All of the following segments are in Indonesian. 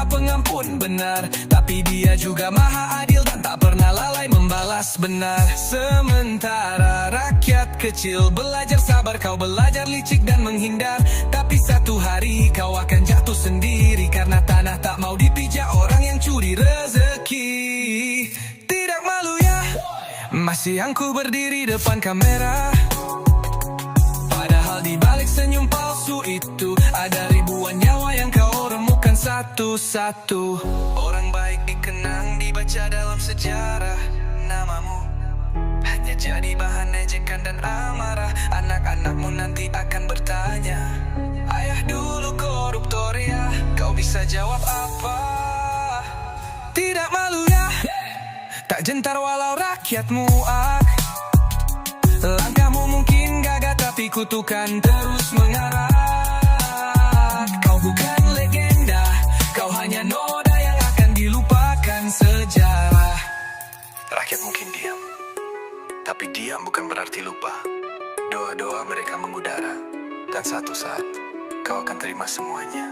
pengampun benar, tapi dia juga maha adil dan tak pernah lalai membalas benar. Sementara rakyat kecil belajar sabar, kau belajar licik dan menghindar. Tapi satu hari kau akan jatuh sendiri, karena tanah tak mau dipijak orang yang curi rezeki. Tidak malu ya, masih angkuh berdiri depan kamera, padahal di balik senyum palsu itu ada ribuan nyawa yang kau remukan satu-satu. Orang baik dikenang, dibaca dalam sejarah, namamu hanya jadi bahan ejekan dan amarah. Anak-anakmu nanti akan bertanya, ayah dulu koruptor ya, kau bisa jawab apa? Tidak malu ya, tak gentar walau rakyat muak. Langkahmu mungkin gagah tapi kutukan terus mengarah. Kau bukan legenda, kau hanya noda yang akan dilupakan sejarah. Rakyat mungkin diam, tapi diam bukan berarti lupa. Doa-doa mereka mengudara, dan satu saat kau akan terima semuanya.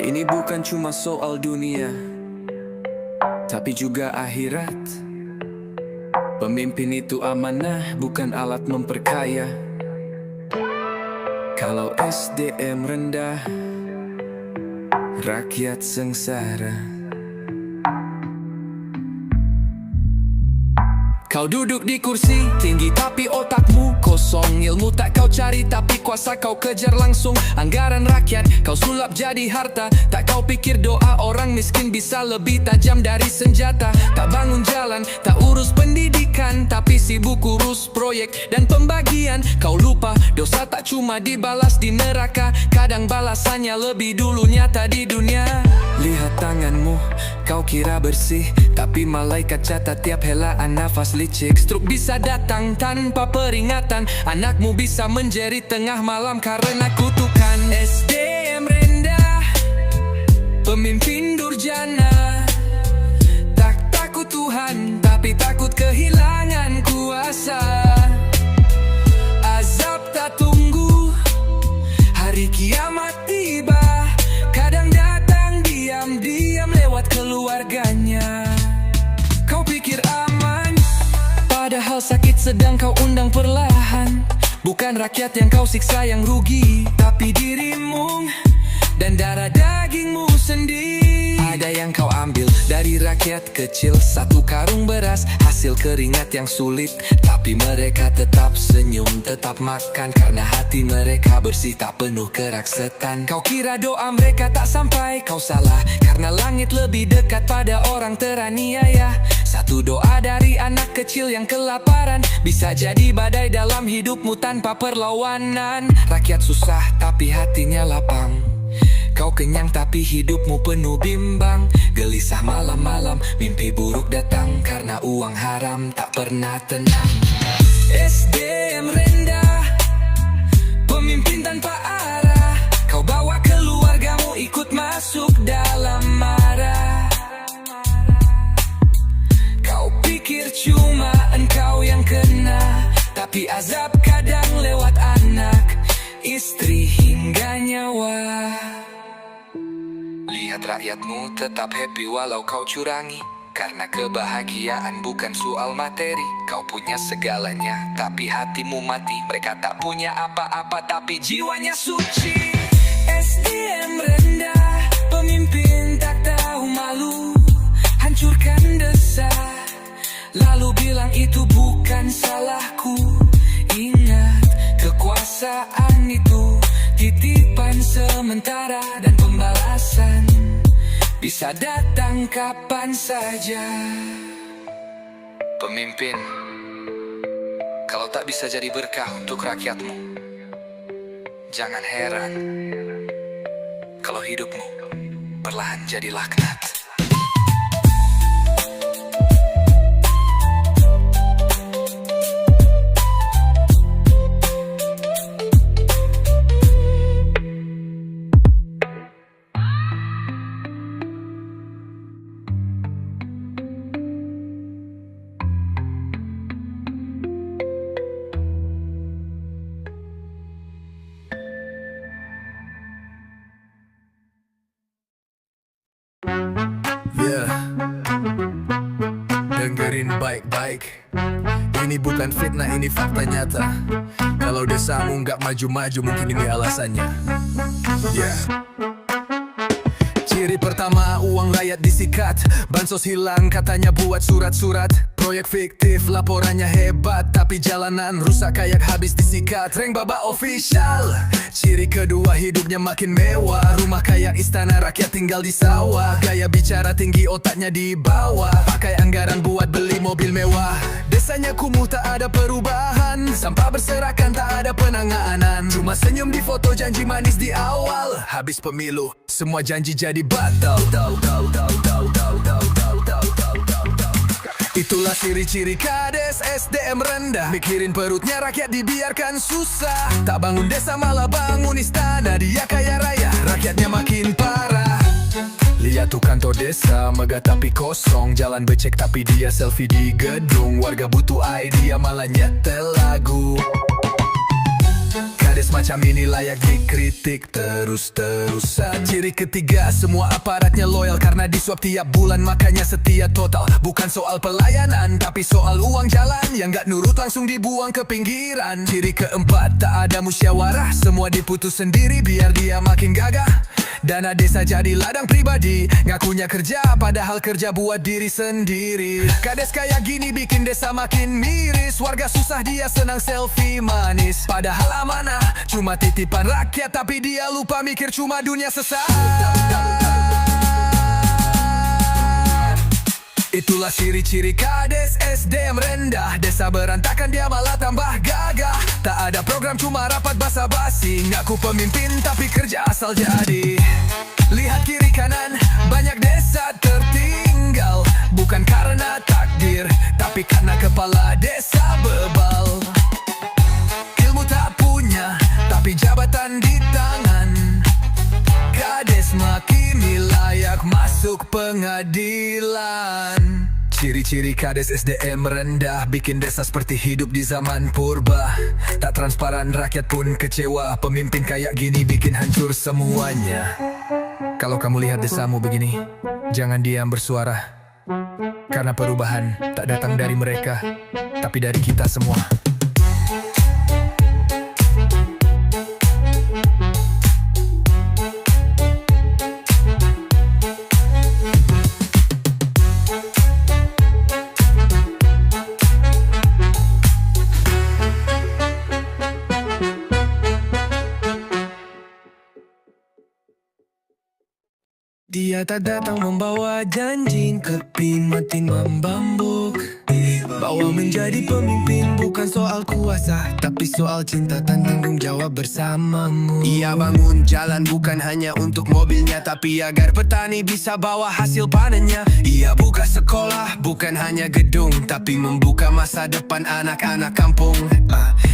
Ini bukan cuma soal dunia, tapi juga akhirat. Pemimpin itu amanah, bukan alat memperkaya. Kalau SDM rendah, rakyat sengsara. Kau duduk di kursi tinggi tapi otakmu kosong. Ilmu tak kau cari tapi kuasa kau kejar langsung. Anggaran rakyat kau sulap jadi harta. Tak kau pikir doa orang miskin bisa lebih tajam dari senjata. Tak bangun jalan, tak urus pendidikan, tapi sibuk urus proyek dan pembagian. Kau lupa dosa tak cuma dibalas di neraka, kadang balasannya lebih dulu nyata di dunia. Lihat tanganmu, kau kira bersih, tapi malaikat catat tiap helaan nafas licik. Stroke bisa datang tanpa peringatan, anakmu bisa menjerit tengah malam karena kutukan. SDM rendah, pemimpin durjana, tak takut Tuhan tapi takut kehilangan kuasa. Azab tak tunggu, hari kiamat tiba, kadang datang diam-diam lewat keluarganya. Kau pikir aman, padahal sakit sedang kau undang perlahan. Bukan rakyat yang kau siksa yang rugi, tapi dirimu dan darah dagingmu sendiri. Ada yang kau ambil dari rakyat kecil, satu karung beras, hasil keringat yang sulit. Tapi mereka tetap senyum, tetap makan, karena hati mereka bersih, tak penuh keraksetan. Kau kira doa mereka tak sampai, kau salah, karena langit lebih dekat pada orang teraniaya. Satu doa dari anak kecil yang kelaparan bisa jadi badai dalam hidupmu tanpa perlawanan. Rakyat susah tapi hatinya lapang, kau kenyang tapi hidupmu penuh bimbang. Gelisah malam-malam, mimpi buruk datang, karena uang haram tak pernah tenang. SDM rendah, pemimpin tanpa arah, kau bawa keluargamu ikut masuk dalam marah. Kau pikir cuma engkau yang kena, tapi azab kadang lewat anak, istri hingga nyawa. Lihat rakyatmu tetap happy walau kau curangi, karena kebahagiaan bukan soal materi. Kau punya segalanya tapi hatimu mati. Mereka tak punya apa-apa tapi jiwanya suci. SDM rendah, pemimpin tak tahu malu, hancurkan desa, lalu bilang itu bukan salahku. Ingat, kekuasaan itu titipan sementara, dan pembalasan bisa datang kapan saja. Pemimpin, kalau tak bisa jadi berkah untuk rakyatmu, jangan heran kalau hidupmu perlahan jadi laknat. dengerin baik-baik. Ini bukan fitnah, ini fakta nyata. Kalau desamu nggak maju-maju, mungkin ini alasannya. Yeah. Ciri pertama, uang rakyat disikat. Bansos hilang, katanya buat surat-surat. Proyek fiktif, laporannya hebat, tapi jalanan rusak kayak habis disikat. Reng Baba official. Ciri kedua, hidupnya makin mewah. Rumah kayak istana, rakyat tinggal di sawah. Gaya bicara tinggi, otaknya di bawah. Pakai anggaran buat beli mobil mewah. Desanya kumuh, tak ada perubahan. Sampah berserakan, tak ada penanganan. Cuma senyum di foto, janji manis di awal. Habis pemilu, semua janji jadi batal. Itulah ciri-ciri kades SDM rendah. Mikirin perutnya rakyat dibiarkan susah. Tak bangun desa malah bangun istana. Dia kaya raya, rakyatnya makin parah. Lihat tuh kantor desa, megah tapi kosong. Jalan becek tapi dia selfie di gedung. Warga butuh idea malah nyetel lagu. Kades macam ini layak dikritik terus-terusan. Ciri ketiga, semua aparatnya loyal karena disuap tiap bulan, makanya setia total. Bukan soal pelayanan, tapi soal uang jalan yang gak nurut langsung dibuang ke pinggiran. Ciri keempat, tak ada musyawarah, semua diputus sendiri biar dia makin gagah. Dana desa jadi ladang pribadi, ngakunya kerja padahal kerja buat diri sendiri. Kades kayak gini bikin desa makin miris. Warga susah, dia senang selfie manis. Padahal amanah cuma titipan rakyat, tapi dia lupa mikir cuma dunia sesaat. Itulah ciri-ciri kades SDM rendah. Desa berantakan, dia malah tambah gagah. Tak ada program, cuma rapat basa-basi. Ngaku pemimpin tapi kerja asal jadi. Lihat kiri kanan, banyak desa tertinggal. Bukan karena takdir, tapi karena kepala desa bebal. Ilmu tak punya, tapi jabatan di tangan. Kades makini layak masuk pengadilan. Ciri-ciri kades SDM rendah bikin desa seperti hidup di zaman purba. Tak transparan, rakyat pun kecewa. Pemimpin kayak gini bikin hancur semuanya. Kalau kamu lihat desamu begini, jangan diam bersuara. Karena perubahan tak datang dari mereka, tapi dari kita semua. Dia tak datang membawa janji, keping mati membambuk. Bahwa menjadi pemimpin bukan soal kuasa, tapi soal cinta dan tanggung jawab bersamamu. Ia bangun jalan bukan hanya untuk mobilnya, tapi agar petani bisa bawa hasil panennya. Ia buka sekolah bukan hanya gedung, tapi membuka masa depan anak-anak kampung.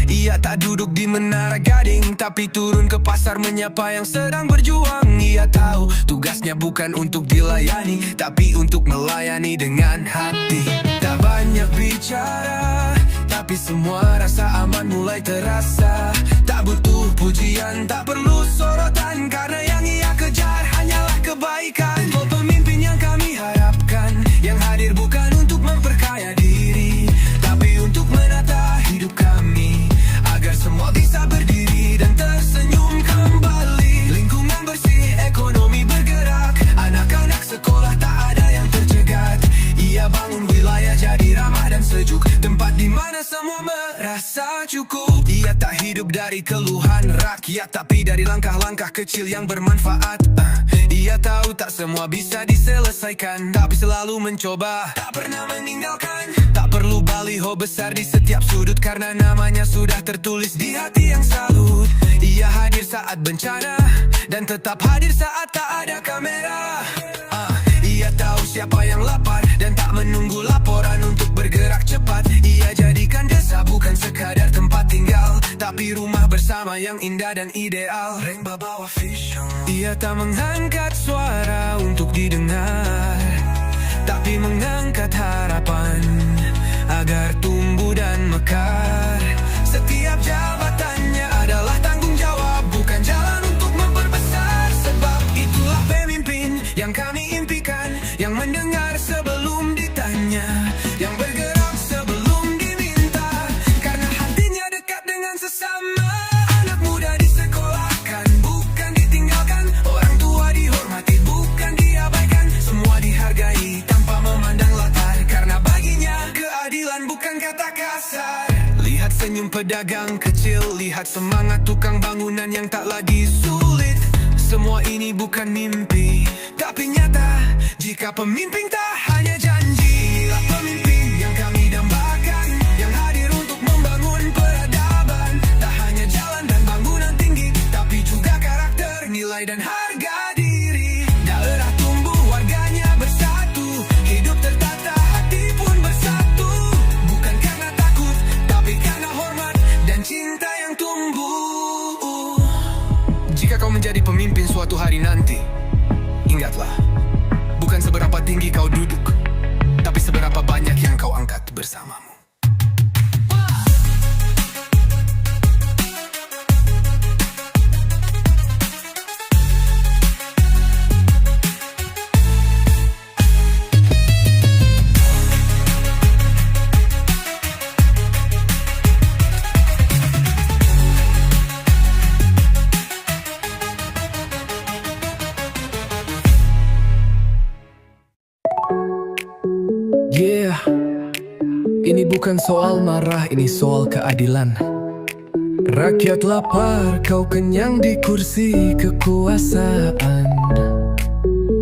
Ia tak duduk di menara gading, tapi turun ke pasar menyapa yang sedang berjuang. Ia tahu tugasnya bukan untuk dilayani, tapi untuk melayani dengan hati. Tak banyak bicara, tapi semua rasa aman mulai terasa. Tak butuh pujian, tak perlu sorotan, karena yang ia kejar hanyalah kebaikan. Oh, pemimpin yang kami harapkan, yang hadir bukan untuk memperkaya diri, tapi untuk menata hidup kami, agar semua bisa berdiri dan tersenyum kembali. Lingkungan bersih, ekonomi bergerak, anak-anak sekolah tak ada yang tercegat. Ia bangun wilayah jadi ramah dan sejuk, tempat di mana semua merasa cukup. Ia tak hidup dari keluhan rakyat, tapi dari langkah-langkah kecil yang bermanfaat. Ia tahu tak semua bisa diselesaikan, tapi selalu mencoba, tak pernah meninggalkan. Tak perlu baliho besar di setiap sudut, karena namanya sudah tertulis di hati yang salut. Ia hadir saat bencana, dan tetap hadir saat tak ada kamera. Ia tahu siapa yang lapar, dan tak menunggu laporan untuk bergerak cepat. Ia jadikan desa bukan sekadar tempat tinggal, tapi rumah bersama yang indah dan ideal. Reng Baba official. Ia tak mengangkat suara untuk didengar, tapi mengangkat harapan agar tumbuh dan mekar. Setiap jabatannya adalah tanggung jawab, bukan jalan untuk memperbesar. Sebab itulah pemimpin yang kami impikan, yang mendengar sebelum ditanya, yang bergerak pedagang kecil, lihat semangat tukang bangunan yang tak lagi sulit. Semua ini bukan mimpi, tapi nyata. Jika pemimpin tak hanya janji, inilah pemimpin yang kami dambakan, yang hadir untuk membangun peradaban. Tak hanya jalan dan bangunan tinggi, tapi juga karakter, nilai dan harga diri. Daerah tumbuh, warganya bersatu, hidup tertata, hati pun bersatu. Bukan karena takut, tapi karena hormat dan cinta yang tumbuh. Jika kau menjadi pemimpin suatu hari nanti, ingatlah, bukan seberapa tinggi kau duduk, tapi seberapa banyak yang kau angkat bersamamu. Yeah, ini bukan soal marah, ini soal keadilan. Rakyat lapar, kau kenyang di kursi kekuasaan,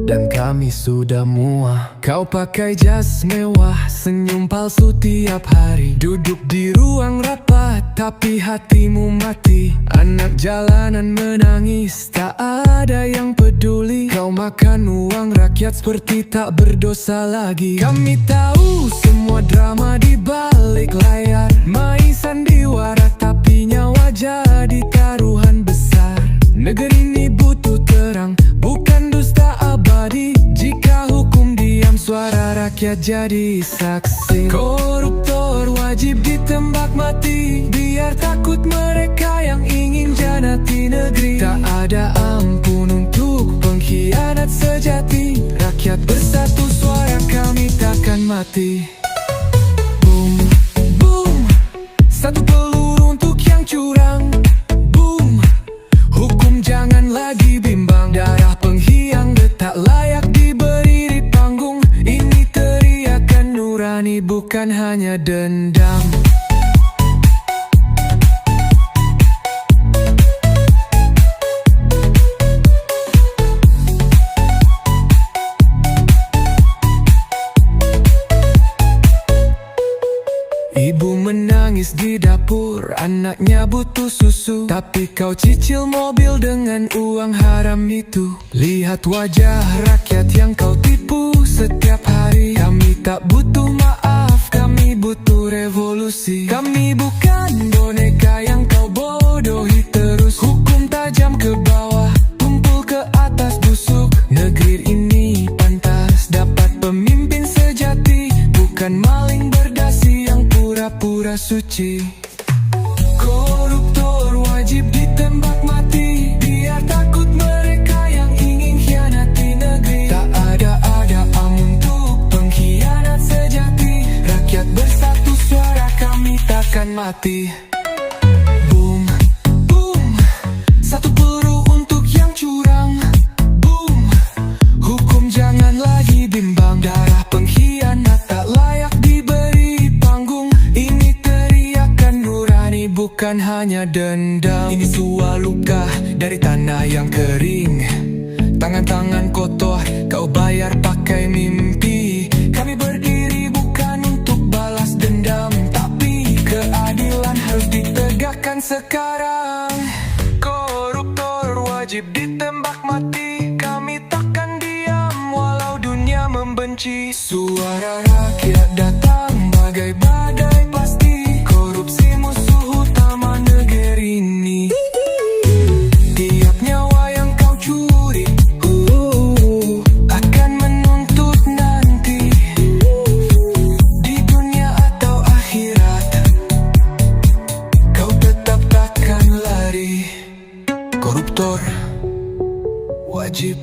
dan kami sudah muak. Kau pakai jas mewah, senyum palsu tiap hari, duduk di ruang rapat, tapi hatimu mati. Anak jalanan menangis, tak ada yang peduli. Kau makan uang rakyat seperti tak berdosa lagi. Kami tahu semua drama di balik layar, main sandiwara tapi nyawa jadi taruhan besar. Negeri ini butuh terang, bukan dusta abadi. Jika hukum diam, suara rakyat jadi saksi. Koruptor wajib ditembak mati, biar takut mereka yang ingin janati negeri. Tak ada ampun untuk pengkhianat sejati. Rakyat bersatu, suara kami takkan mati. Boom, boom, satu peluru untuk yang curang. Boom, hukum jangan lagi bimbang. Darah penghiang tak layak diberi di panggung. Ini teriakan nurani, bukan hanya dendam. Ibu menangis di dapur, anaknya butuh susu, tapi kau cicil mobil dengan uang haram itu. Lihat wajah rakyat yang kau tipu setiap hari. Kami tak butuh maaf, kami butuh revolusi. Kami bukan boneka yang kau bodohi terus. Hukum tajam ke bawah, tumpul ke atas busuk. Negeri ini pantas dapat pemimpin sejati, bukan maling berdasi yang pura-pura suci. Koruptor wajib ditembak mati, biar takut mereka yang ingin khianati negeri. Tak ada amun untuk pengkhianat sejati. Rakyat bersatu, suara kami takkan mati. Boom, boom, satu peluru untuk yang curang. Boom, hukum jangan lagi bimbang. Darah pengkhianat tak layak diberi panggung. Ini teriakan nurani, bukan hanya dendam. Ini suah luka dari tanah yang kering. Tangan-tangan kotor kau bayar pakai mimpi. Kami berdiri bukan untuk balas dendam, tapi keadilan harus ditegakkan sekarang. Koruptor wajib ditembak mati, kami takkan diam walau dunia membenci. Suara rakyat datang bagai badai pasti, korupsi musuh utama negeri ini. Tiap nyawa yang kau curi akan menuntut nanti, di dunia atau akhirat. Kau tetap takkan lari. Koruptor wajib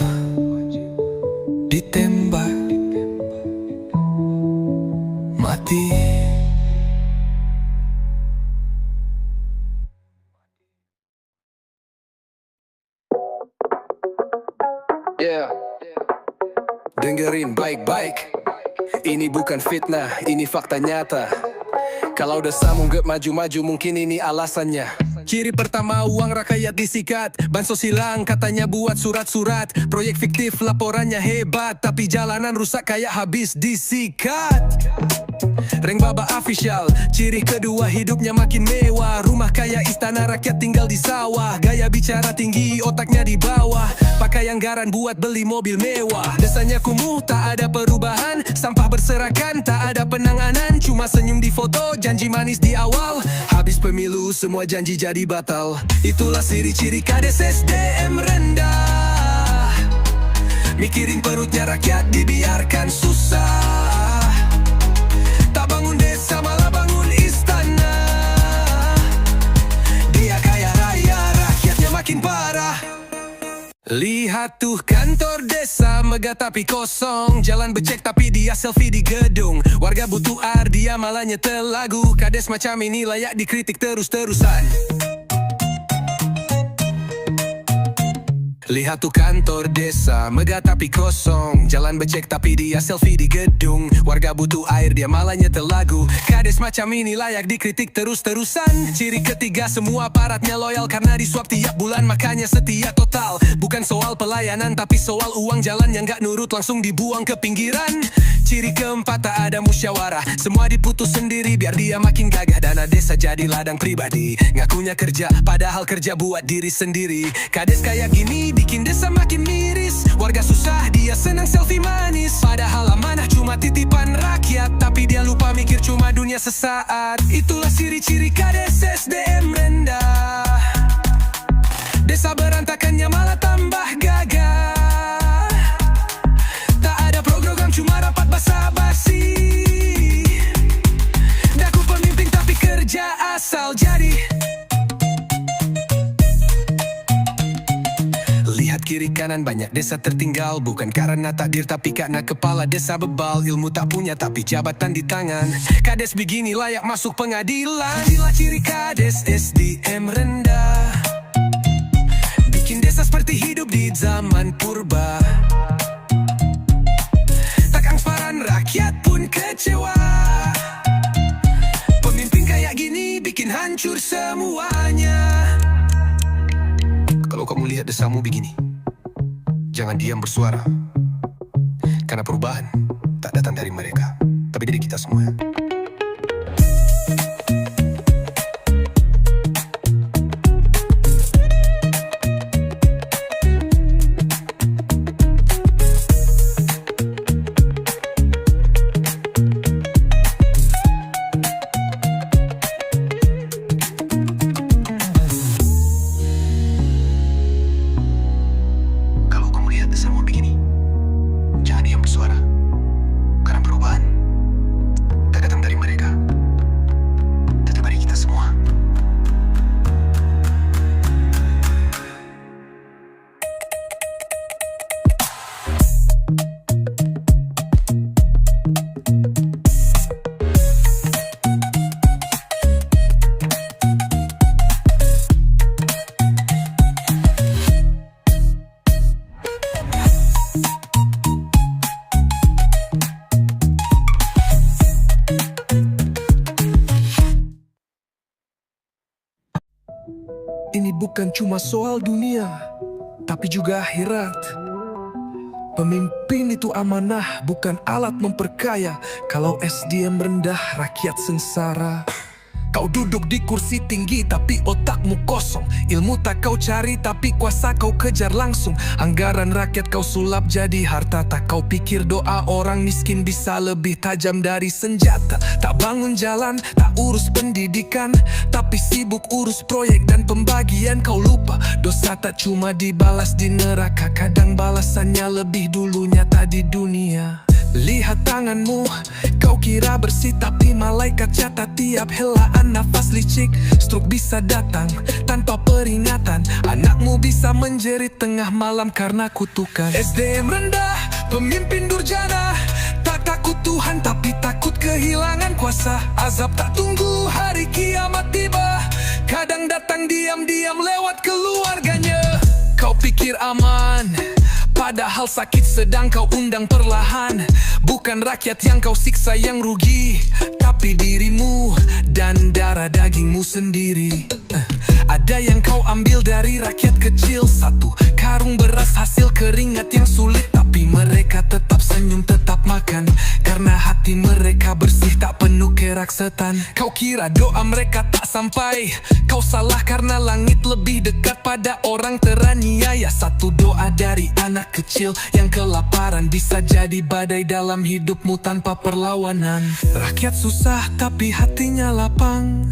ditembak mati. Yeah. Dengerin baik-baik, ini bukan fitnah, ini fakta nyata. Kalau desamu gak maju-maju mungkin ini alasannya. Ciri pertama, uang rakyat disikat. Bansos hilang katanya buat surat-surat. Proyek fiktif laporannya hebat, tapi jalanan rusak kayak habis disikat. Reng Baba official. Ciri kedua, hidupnya makin mewah. Rumah kaya istana, rakyat tinggal di sawah. Gaya bicara tinggi, otaknya di bawah. Pakai anggaran buat beli mobil mewah. Desanya kumuh, tak ada perubahan. Sampah berserakan, tak ada penanganan. Cuma senyum di foto, janji manis di awal. Habis pemilu, semua janji jadi batal. Itulah ciri-ciri kades SDM rendah. Mikirin perutnya rakyat, dibiarkan susah. Tak bangun desa, malah bangun istana. Dia kaya raya, rakyatnya makin parah. Lihat tuh kantor desa, megah tapi kosong. Jalan becek tapi dia selfie di gedung. Warga butuh air, dia malah nyetel lagu. Kades macam ini layak dikritik terus-terusan. Lihat tuh kantor desa, megah tapi kosong. Jalan becek tapi dia selfie di gedung. Warga butuh air, dia malah nyetel lagu. Kades macam ini layak dikritik terus-terusan. Ciri ketiga, semua aparatnya loyal karena disuap tiap bulan, makanya setia total. Bukan soal pelayanan tapi soal uang, jalan yang gak nurut langsung dibuang ke pinggiran. Ciri keempat, tak ada musyawarah. Semua diputus sendiri biar dia makin gagah. Dana desa jadi ladang pribadi. Ngakunya kerja padahal kerja buat diri sendiri. Kades kayak gini bikin desa makin miris. Warga susah, dia senang selfie manis. Padahal amanah cuma titipan rakyat, tapi dia lupa mikir cuma dunia sesaat. Itulah ciri-ciri kades SDM rendah. Desa berantakannya malah tambah gagah. Tak ada program, cuma rapat basa-basi. Daku pemimpin tapi kerja asal jadi. Lihat kiri kanan, banyak desa tertinggal. Bukan karena takdir tapi karena kepala desa bebal. Ilmu tak punya tapi jabatan di tangan. Kades begini layak masuk pengadilan. Inilah ciri kades SDM rendah. Bikin desa seperti hidup di zaman purba. Tak transparan, rakyat pun kecewa. Pemimpin kayak gini bikin hancur semuanya. Kalau kamu lihat desamu begini, jangan diam bersuara. Karena perubahan tak datang dari mereka, tapi dari kita semua. Ini bukan cuma soal dunia, tapi juga akhirat. Pemimpin itu amanah, bukan alat memperkaya. Kalau SDM rendah, rakyat sengsara. Kau duduk di kursi tinggi tapi otakmu kosong. Ilmu tak kau cari tapi kuasa kau kejar langsung. Anggaran rakyat kau sulap jadi harta. Tak kau pikir doa orang miskin bisa lebih tajam dari senjata. Tak bangun jalan, tak urus pendidikan, tapi sibuk urus proyek dan pembagian. Kau lupa dosa tak cuma dibalas di neraka. Kadang balasannya lebih dulu nyata di dunia. Lihat tanganmu, kau kira bersih tapi malaikat catat tiap helaan nafas licik. Stroke bisa datang tanpa peringatan. Anakmu bisa menjerit tengah malam karena kutukan. SDM rendah, pemimpin durjana. Tak takut Tuhan tapi takut kehilangan kuasa. Azab tak tunggu hari kiamat tiba. Kadang datang diam-diam lewat keluarganya. Kau pikir aman, Padahal sakit sedang kau undang perlahan. Bukan rakyat yang kau siksa yang rugi, tapi dirimu dan darah dagingmu sendiri. Ada yang kau ambil dari rakyat kecil, satu karung beras hasil keringat yang sulit, tapi mereka tetap senyum, tetap makan, karena hati mereka bersih, tak penuh kerak setan. Kau kira doa mereka tak sampai? Kau salah, karena langit lebih dekat pada orang teraniaya. Satu doa dari anak kecil yang kelaparan bisa jadi badai dalam hidupmu tanpa perlawanan. Rakyat susah tapi hatinya lapang,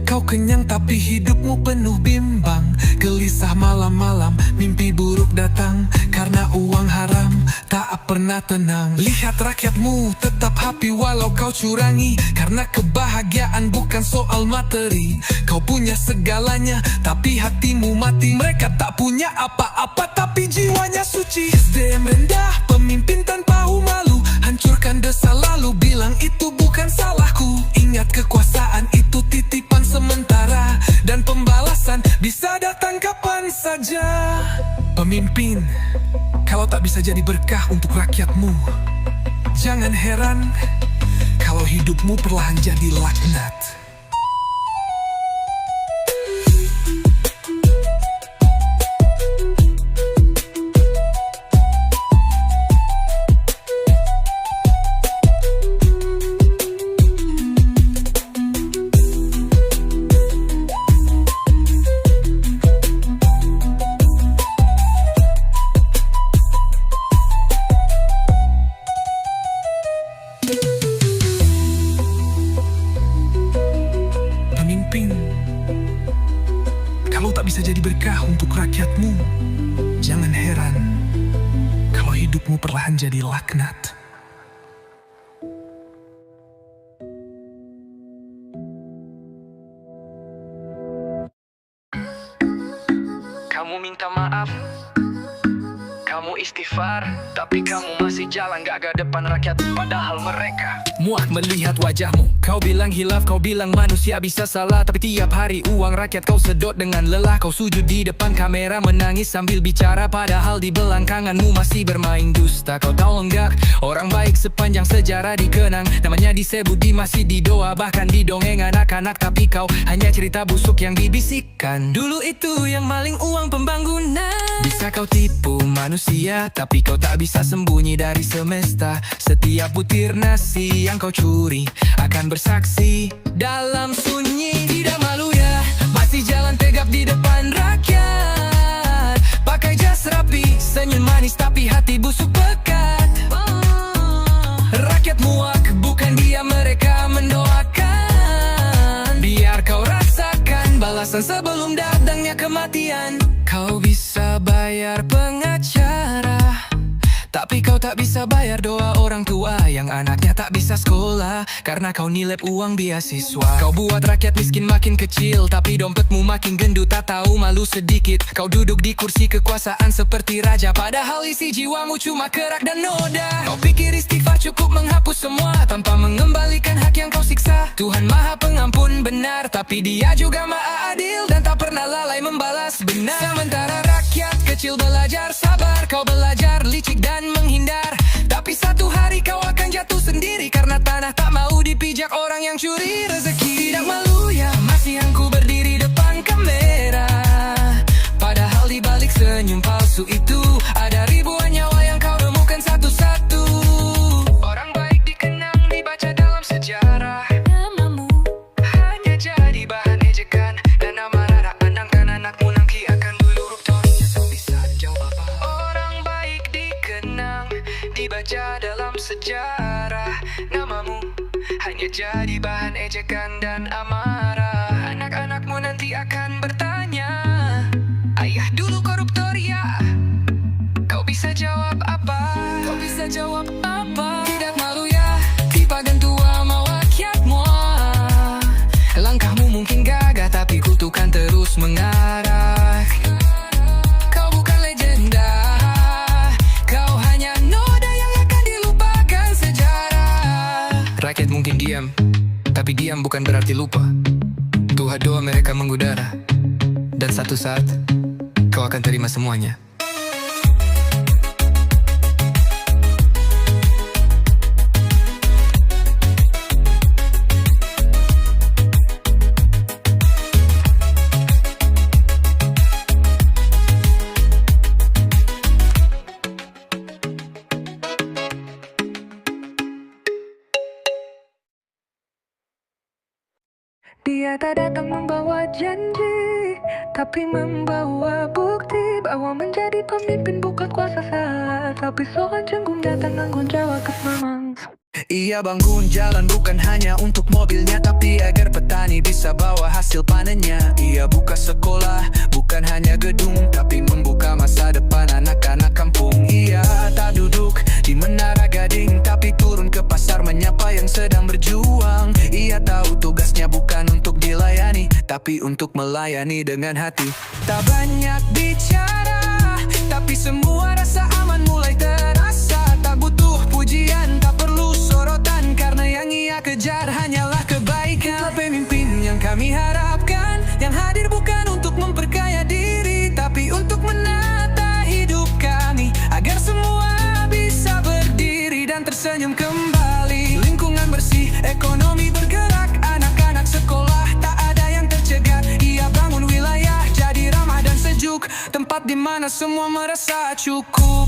kau kenyang tapi hidupmu penuh bimbang. Gelisah malam-malam, mimpi buruk datang, karena uang haram tak pernah tenang. Lihat rakyatmu tetap happy walau kau curangi, karena kebahagiaan bukan soal materi. Kau punya segalanya tapi hatimu mati. Mereka tak punya apa-apa tapi jiwanya suci. SDM rendah, pemimpin tanpa malu, hancurkan desa lalu bilang itu bukan salahku. Ingat kekuasaan itu titipan sementara, dan pembalasan bisa datang kapan saja. Pemimpin, kalau tak bisa jadi berkah untuk rakyatmu, jangan heran kalau hidupmu perlahan jadi laknat. Kalau tak bisa jadi berkah untuk rakyatmu, jangan heran kalau hidupmu perlahan jadi laknat. Kamu minta maaf, kamu istighfar, tapi kamu masih jalan gak ke depan rakyat. Padahal mereka muak melihat wajahmu. Kau bilang hilaf, kau bilang manusia bisa salah, tapi tiap hari uang rakyat kau sedot dengan lelah. Kau sujud di depan kamera menangis sambil bicara, padahal di belakangmu masih bermain dusta. Kau tahu enggak, orang baik sepanjang sejarah dikenang, namanya disebut di masjid, di doa, bahkan di dongeng anak-anak. Tapi kau hanya cerita busuk yang dibisikkan. Dulu itu yang maling uang pembangunan. Bisa kau tipu manusia, tapi kau tak bisa sembunyi dari semesta. Setiap butir nasi yang kau curi akan bersaksi dalam sunyi. Tidak malu ya, masih jalan tegap di depan rakyat. Pakai jas rapi, senyum manis, tapi hati busuk pekat. Rakyat muak, bukan dia, mereka mendoakan. Biar kau rasakan balasan sebelum datangnya kematian. Kau bisa bayar pengacara, tapi kau tak bisa bayar doa orang tua yang anaknya tak bisa sekolah, karena kau nilep uang beasiswa. Kau buat rakyat miskin makin kecil, tapi dompetmu makin gendut, tak tahu malu sedikit. Kau duduk di kursi kekuasaan seperti raja, padahal isi jiwamu cuma kerak dan noda. Kau pikir istighfar cukup menghapus semua tanpa mengembalikan hak yang kau siksa. Tuhan Maha Pengampun benar, tapi Dia juga Maha Adil dan tak pernah lalai membalas benar. Sementara rakyat kecil belajar sabar, kau belajar licik dan menghindar. Tapi satu hari kau akan jatuh sendiri, karena tanah tak mau dipijak orang yang curi rezeki. Tidak malu ya, masih aku berdiri depan kamera, padahal di balik senyum palsu itu ada ribuan nyawa yang kau remukan satu-satu. Orang baik dikenang, dibaca dalam sejarah. Namamu hanya jadi bahan ejekan, dan amarah andangkan anakmu nanti akan dulu rupanya bisa jawab. Orang baik dikenang, dibaca dalam sejarah. Namamu hanya jadi bahan ejekan dan amarah. Anak-anakmu nanti akan bertanya, ayah dulu koruptor ya? Kau bisa jawab apa? Kau bisa jawab apa? Tidak malu ya, di pagan tua mau rakyatmu. Langkahmu mungkin gagah, tapi kutukan terus mengarah. Kau bukan legenda, kau hanya noda yang akan dilupakan sejarah. Rakyat mungkin diam, tapi diam bukan berarti lupa. Tuhan doa mereka mengudara, dan satu saat kau akan terima semuanya. Dia tak datang membawa janji, tapi membawa bukti bahwa menjadi pemimpin bukan kuasa saat, tapi soal canggung datang tanggung jawab memang. Ia bangun jalan bukan hanya untuk mobilnya, tapi agar petani bisa bawa hasil panennya. Ia buka sekolah, bukan hanya gedung, tapi membuka masa depan anak-anak kampung. Ia tak duduk di Menara Gading, tapi turun ke pasar menyapa yang sedang berjuang. Ia tahu tugasnya bukan untuk dilayani, tapi untuk melayani dengan hati. Tak banyak bicara, tapi semua rasa aman mulai terasa. Tak butuh pujian, tak perlu sorotan, karena yang ia kejar hanyalah kebaikan. Pemimpin yang kami harapkan, yang hadir bukan untuk memperkaya diri, tapi untuk menata hidup kami, agar semua bisa berdiri dan tersenyum kembali. Lingkungan bersih, ekonomi bergerak, anak-anak sekolah tak ada yang tercegat. Ia bangun wilayah jadi ramah dan sejuk, tempat di mana semua merasa cukup.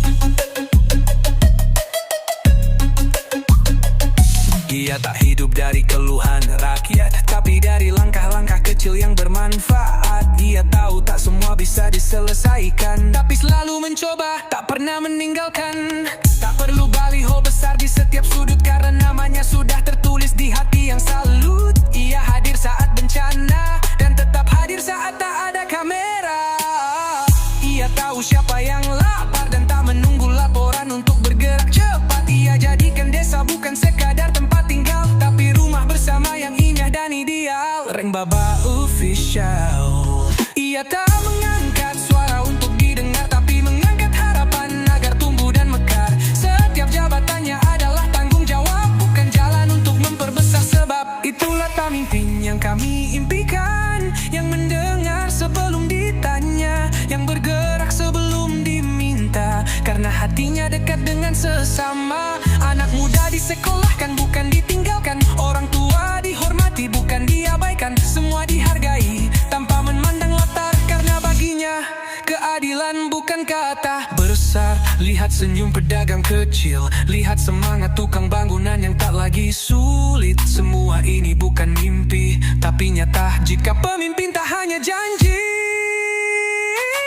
Ia tak hidup dari keluhan rakyat, tapi dari langkah-langkah kecil yang bermanfaat. Ia tahu tak semua bisa diselesaikan, tapi selalu mencoba, tak pernah meninggalkan. Tak perlu baliho besar di setiap sudut, karena namanya sudah tertulis di hati yang salut. Ia hadir saat bencana, dan tetap hadir saat tak ada kamera. Ia tahu siapa yang lapar, dan tak menunggu laporan untuk bergerak cepat. Ia jadikan desa bukan sekadar tempat tinggal, tapi rumah bersama yang indah dan ideal. Reng Baba Official. Ia tak mengangkat suara untuk didengar, tapi mengangkat harapan agar tumbuh dan mekar. Setiap jabatannya adalah tanggung jawab, bukan jalan untuk memperbesar. Sebab itulah pemimpin yang kami impikan, yang mendengar sebelum ditanya, yang bergerak sebelum diminta, karena hatinya dekat dengan sesama. Anak muda disekolahkan bukan ditinggalkan, orang tua dihormati bukan diabaikan. Semua dihargai tanpa memandang latar, karena baginya keadilan bukan kata besar. Lihat senyum pedagang kecil, lihat semangat tukang bangunan yang tak lagi sulit. Semua ini bukan mimpi, tapi nyata jika pemimpin tak hanya janji.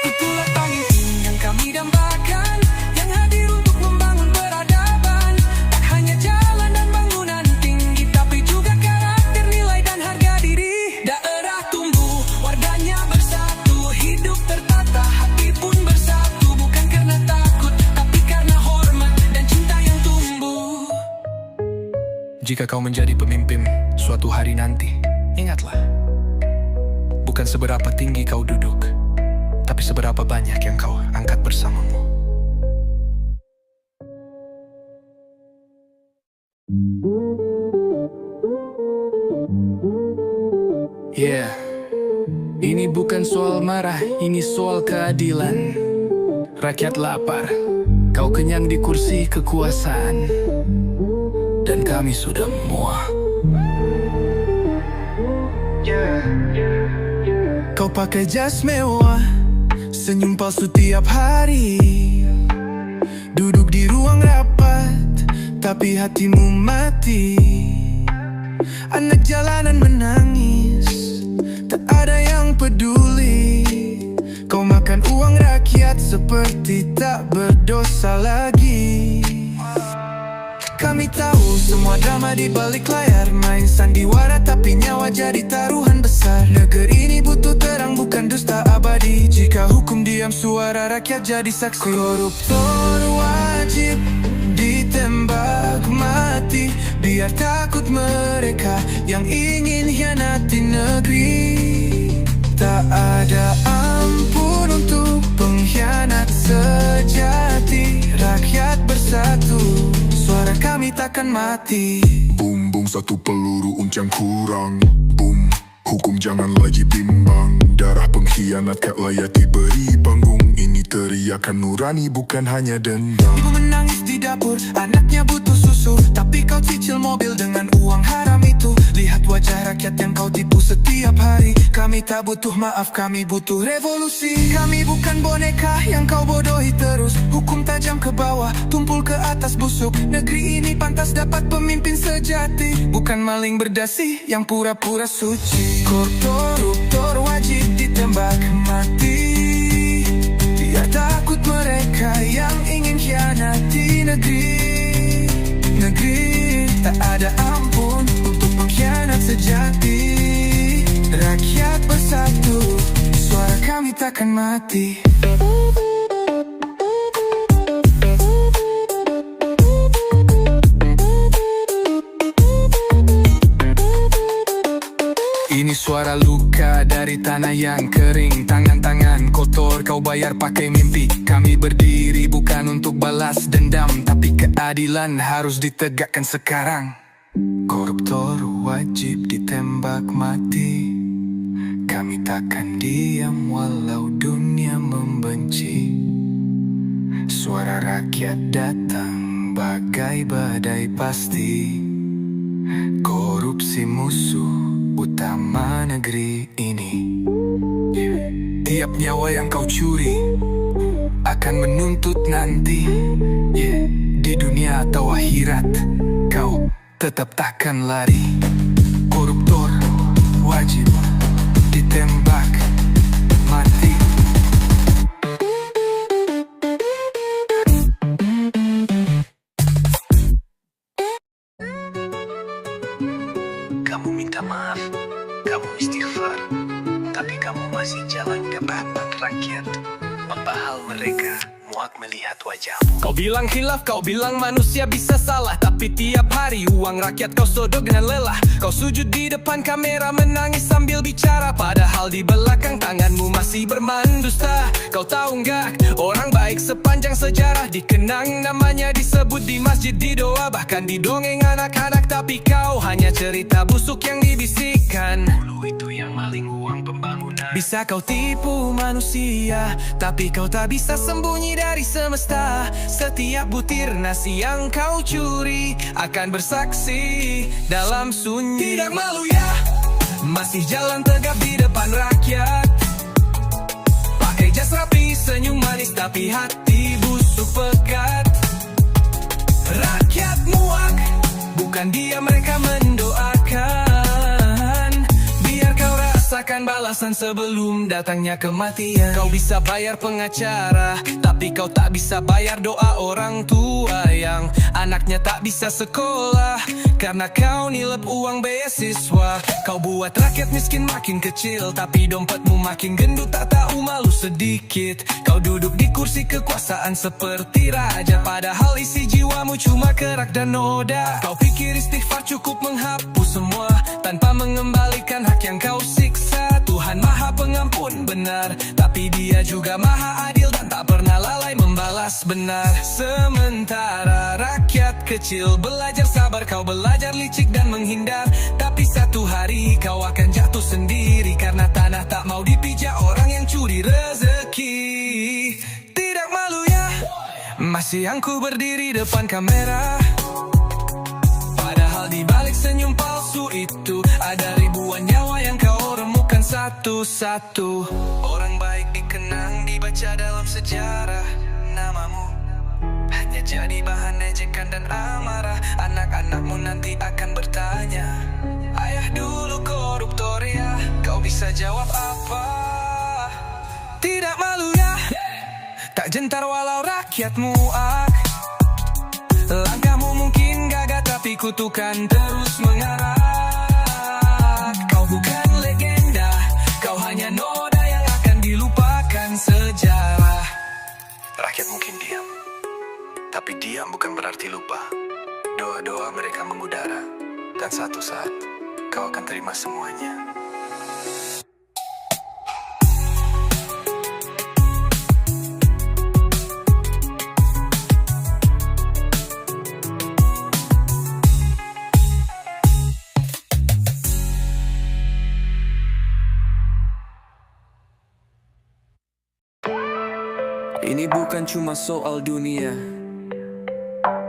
Itulah pemimpin yang kami dambakan, yang hadir untuk membangun peradaban. Tak hanya jalan dan bangunan tinggi, tapi juga karakter, nilai dan harga diri. Daerah tumbuh, warganya bersatu, hidup tertata, hati pun bersatu. Bukan karena takut, tapi karena hormat dan cinta yang tumbuh. Jika kau menjadi pemimpin suatu hari nanti, ingatlah, bukan seberapa tinggi kau duduk, tapi seberapa banyak yang kau angkat bersamamu. Yeah, ini bukan soal marah, ini soal keadilan. Rakyat lapar, kau kenyang di kursi kekuasaan, dan kami sudah muak. Kau pakai jas mewah, senyum palsu tiap hari, duduk di ruang rapat, tapi hatimu mati. Anak jalanan menangis, tak ada yang peduli. Kau makan uang rakyat seperti tak berdosa lagi. Kami tahu semua drama di balik layar, main sandiwara tapi nyawa jadi taruhan besar. Negeri ini butuh terang bukan dusta abadi, jika hukum diam suara rakyat jadi saksi. Koruptor wajib ditembak mati, biar takut mereka yang ingin hianati negeri. Tak ada ampun untuk pengkhianat sejati. Rakyat bersatu, suara kami takkan mati. Boom, boom, satu peluru uncang kurang. Boom, hukum jangan lagi bimbang. Darah pengkhianat tak layak diberi panggung. Ini teriakan nurani bukan hanya dendam. Ibu menangis di dapur, anaknya butuh susu, tapi kau cicil mobil dengan uang haram itu. Lihat wajah rakyat yang kau tipu setiap hari. Kami tak butuh maaf, kami butuh revolusi. Kami bukan boneka yang kau bodohi terus. Hukum tajam ke bawah, tumpul ke atas busuk. Negeri ini pantas dapat pemimpin sejati, bukan maling berdasi yang pura-pura suci. Koruptor wajib ditembak mati, biar takut mereka yang ingin khianati negeri. Tak ada ampun untuk pengkhianat sejati. Rakyat bersatu, suara kami takkan mati. Ini suara luka dari tanah yang kering. Tangan-tangan kotor kau bayar pakai mimpi. Kami berdiri bukan untuk balas dendam, tapi keadilan harus ditegakkan sekarang. Koruptor wajib ditembak mati. Kami takkan diam walau dunia membenci. Suara rakyat datang bagai badai pasti. Korupsi musuh utama negeri ini. Tiap nyawa yang kau curi akan menuntut nanti. Di dunia atau akhirat kau tetap takkan lari. Koruptor wajib ditembak mati. Kamu minta maaf, kamu istighfar, tapi kamu masih jalan ke depan rakyat. Padahal mereka muak melihat wajahmu. Kau bilang khilaf, kau bilang manusia bisa salah, tapi tiap hari uang rakyat kau sodok dengan lelah. Kau sujud di depan kamera menangis sambil bicara, padahal di belakang tanganmu masih bermandusta. Kau tahu nggak, orang baik sepanjang sejarah dikenang namanya, disebut di masjid, di doa, bahkan di dongeng anak-anak. Tapi kau hanya cerita busuk yang dibisikkan. Dulu itu yang maling uang pembangunan. Bisa kau tipu manusia, tapi kau tak bisa sembunyi dari semesta. Setiap butir nasi yang kau curi akan bersaksi dalam sunyi. Tidak malu ya, masih jalan tegap di depan rakyat. Pakai jas rapi, senyum manis, tapi hati busuk pekat. Rakyat muak, bukan dia mereka mendoakan. Biar kau rasakan balasan sebelum datangnya kematian. Kau bisa bayar pengacara, tapi kau tak bisa bayar doa orang tua yang anaknya tak bisa sekolah karena kau nilep uang beasiswa. Kau buat rakyat miskin makin kecil, tapi dompetmu makin gendut, tak tahu malu sedikit. Kau duduk di kursi kekuasaan seperti raja, padahal isi jiwamu cuma kerak dan noda. Kau pikir istighfar cukup menghapus semua tanpa mengembalikan hak yang kau siksa. Tuhan Maha Pengampun benar, tapi Dia juga Maha Adil dan tak pernah lalai membalas benar. Sementara rakyat kecil belajar sabar, kau belajar licik dan menghindar. Tapi satu hari kau akan jatuh sendiri karena tanah tak mau dipijak orang yang curi rezeki. Tidak malu ya, masih aku berdiri depan kamera, padahal di balik senyum palsu itu ada ribuan nyawa yang kau remukan satu-satu. Orang baik dikenang, dibaca dalam sejarah. Namamu hanya jadi bahan ejekan dan amarah. Anak-anakmu nanti akan bertanya, ayah dulu koruptor ya. Kau bisa jawab apa? Tidak malu ya, tak gentar walau rakyat muak. Langkahmu mungkin gagah, tapi kutukan terus mengarak. Kau bukan legenda, kau hanya noda yang akan dilupakan sejarah. Rakyat mungkin diam, tapi diam bukan berarti lupa. Doa-doa mereka mengudara, dan satu saat kau akan terima semuanya. Ini bukan cuma soal dunia,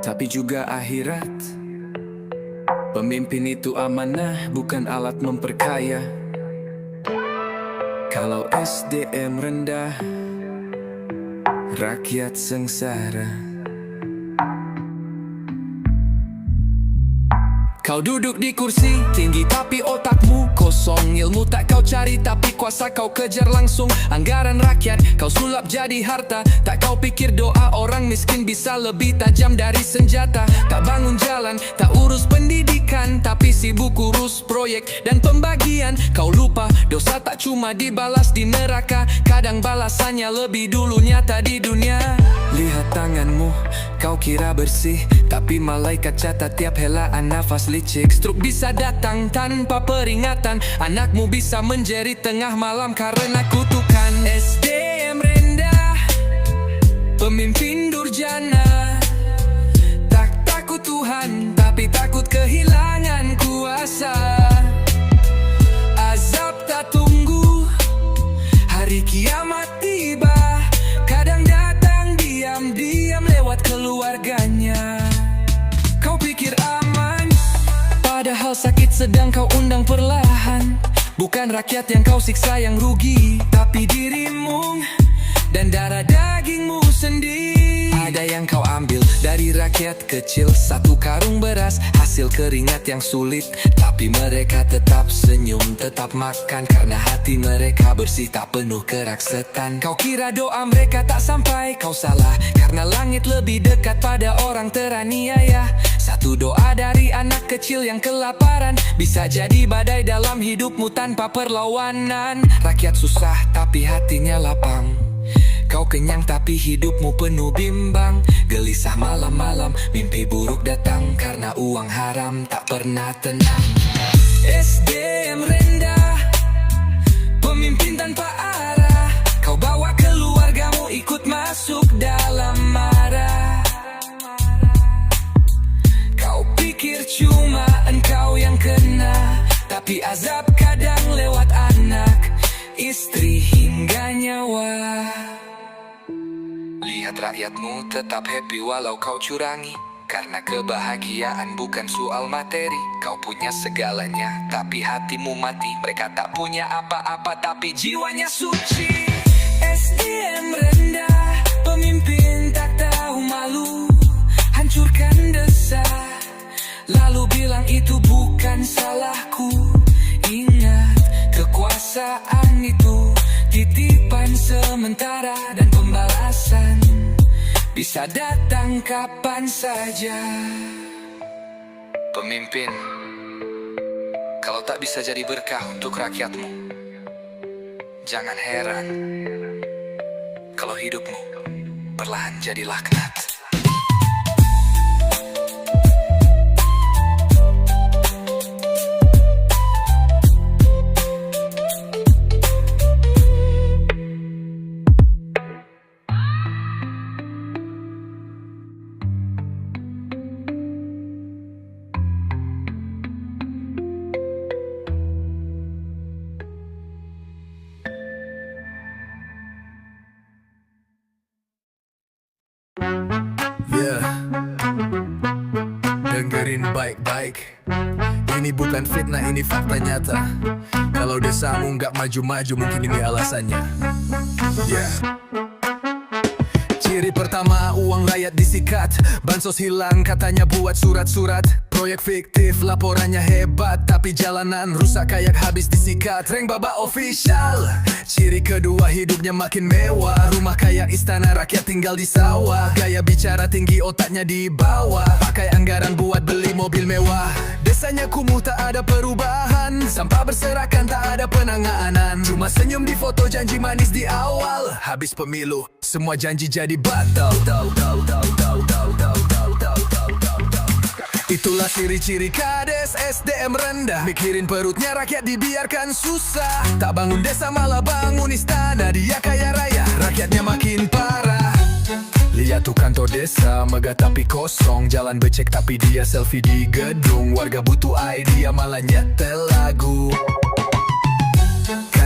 tapi juga akhirat. Pemimpin itu amanah, bukan alat memperkaya. Kalau SDM rendah, rakyat sengsara. Kau duduk di kursi tinggi tapi otakmu kosong. Ilmu tak kau cari tapi kuasa kau kejar langsung. Anggaran rakyat kau sulap jadi harta. Tak kau pikir doa orang miskin bisa lebih tajam dari senjata. Tak bangun jalan, tak urus pendidikan, tapi sibuk urus proyek dan pembagian. Kau lupa dosa tak cuma dibalas di neraka, kadang balasannya lebih dulu nyata di dunia. Lihat tanganmu, kau kira bersih, tapi malaikat catat tiap helaan nafas licik. Stroke bisa datang tanpa peringatan. Anakmu bisa menjerit tengah malam karena kutukan. SDM rendah, pemimpin durjana. Tak takut Tuhan, tapi takut kehilangan kuasa. Azab tak tunggu, hari kiamat tiba. Kadang datang diam-diam lewat keluarganya. Kau pikir aman, padahal sakit sedang kau undang perlahan. Bukan rakyat yang kau siksa yang rugi, tapi dirimu dan darah dagingmu sendiri. Ada yang kau ambil dari rakyat kecil, satu karung beras, hasil keringat yang sulit. Tapi mereka tetap senyum, tetap makan, karena hati mereka bersih, tak penuh keraksetan. Kau kira doa mereka tak sampai, kau salah, karena langit lebih dekat pada orang teraniaya. Satu doa dari anak kecil yang kelaparan bisa jadi badai dalam hidupmu tanpa perlawanan. Rakyat susah tapi hatinya lapang. Kau kenyang tapi hidupmu penuh bimbang. Gelisah malam-malam, mimpi buruk datang, karena uang haram tak pernah tenang. SDM rendah, pemimpin tanpa arah. Kau bawa keluargamu ikut masuk dalam marah. Kau pikir cuma engkau yang kena, tapi azab kadang lewat anak, istri hingga nyawa. Lihat rakyatmu tetap happy walau kau curangi, karena kebahagiaan bukan soal materi. Kau punya segalanya, tapi hatimu mati. Mereka tak punya apa-apa, tapi jiwanya suci. SDM rendah, pemimpin tak tahu malu, hancurkan desa, lalu bilang itu bukan salahku. Ingat, kekuasaan itu titipan sementara, dan pembalasan bisa datang kapan saja. Pemimpin, kalau tak bisa jadi berkah untuk rakyatmu, jangan heran kalau hidupmu perlahan jadi laknat. Dengerin baik-baik, ini bukan fitnah, ini fakta nyata. Kalau desamu nggak maju-maju, mungkin ini alasannya. Ciri pertama, uang rakyat disikat, bansos hilang, katanya buat surat-surat. Proyek fiktif, laporannya hebat, tapi jalanan rusak kayak habis disikat. Reng Baba official. Ciri kedua, hidupnya makin mewah, rumah kayak istana, rakyat tinggal di sawah. Gaya bicara tinggi, otaknya di bawah, pakai anggaran buat beli mobil mewah. Desanya kumuh, tak ada perubahan, sampah berserakan, tak ada penanganan. Cuma senyum di foto, janji manis di awal. Habis pemilu, semua janji jadi batal. Itulah ciri-ciri kades SDM rendah, mikirin perutnya rakyat dibiarkan susah. Tak bangun desa malah bangun istana, dia kaya raya, rakyatnya makin parah. Lihat tuh kantor desa, megah tapi kosong, jalan becek tapi dia selfie di gedung. Warga butuh idea malah nyetel lagu.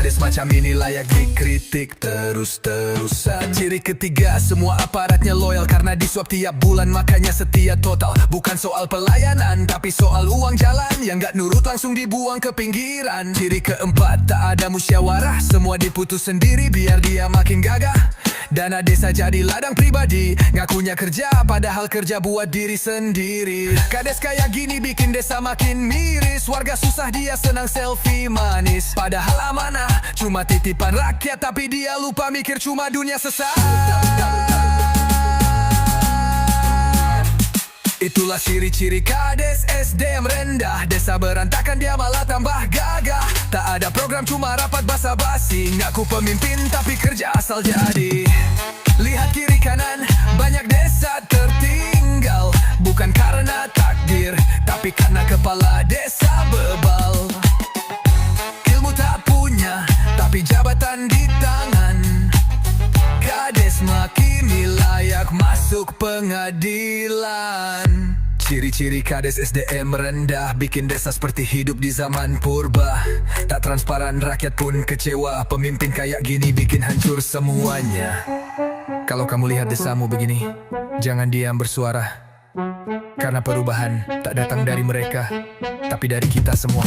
Kades macam ini layak dikritik terus-terusan. Ciri ketiga, semua aparatnya loyal karena disuap tiap bulan, makanya setia total. Bukan soal pelayanan, tapi soal uang jalan yang gak nurut langsung dibuang ke pinggiran. Ciri keempat, tak ada musyawarah, semua diputus sendiri biar dia makin gagah. Dana desa jadi ladang pribadi, ngakunya kerja padahal kerja buat diri sendiri. Kades kayak gini bikin desa makin miris, warga susah dia senang selfie manis. Padahal amanah cuma titipan rakyat, tapi dia lupa mikir cuma dunia sesaat. Itulah ciri-ciri Kades SDM rendah. Desa berantakan dia malah tambah gagah. Tak ada program cuma rapat basa-basi, ngaku pemimpin tapi kerja asal jadi. Lihat kiri kanan, banyak desa tertinggal. Bukan karena takdir, tapi karena kepala desa bebal. Ilmu tak punya, tapi jabatan di tangan. Kades makini layak masuk pengadilan. Ciri-ciri Kades SDM rendah bikin desa seperti hidup di zaman purba. Tak transparan, rakyat pun kecewa. Pemimpin kayak gini bikin hancur semuanya. Kalau kamu lihat desamu begini, jangan diam bersuara. Karena perubahan tak datang dari mereka, tapi dari kita semua.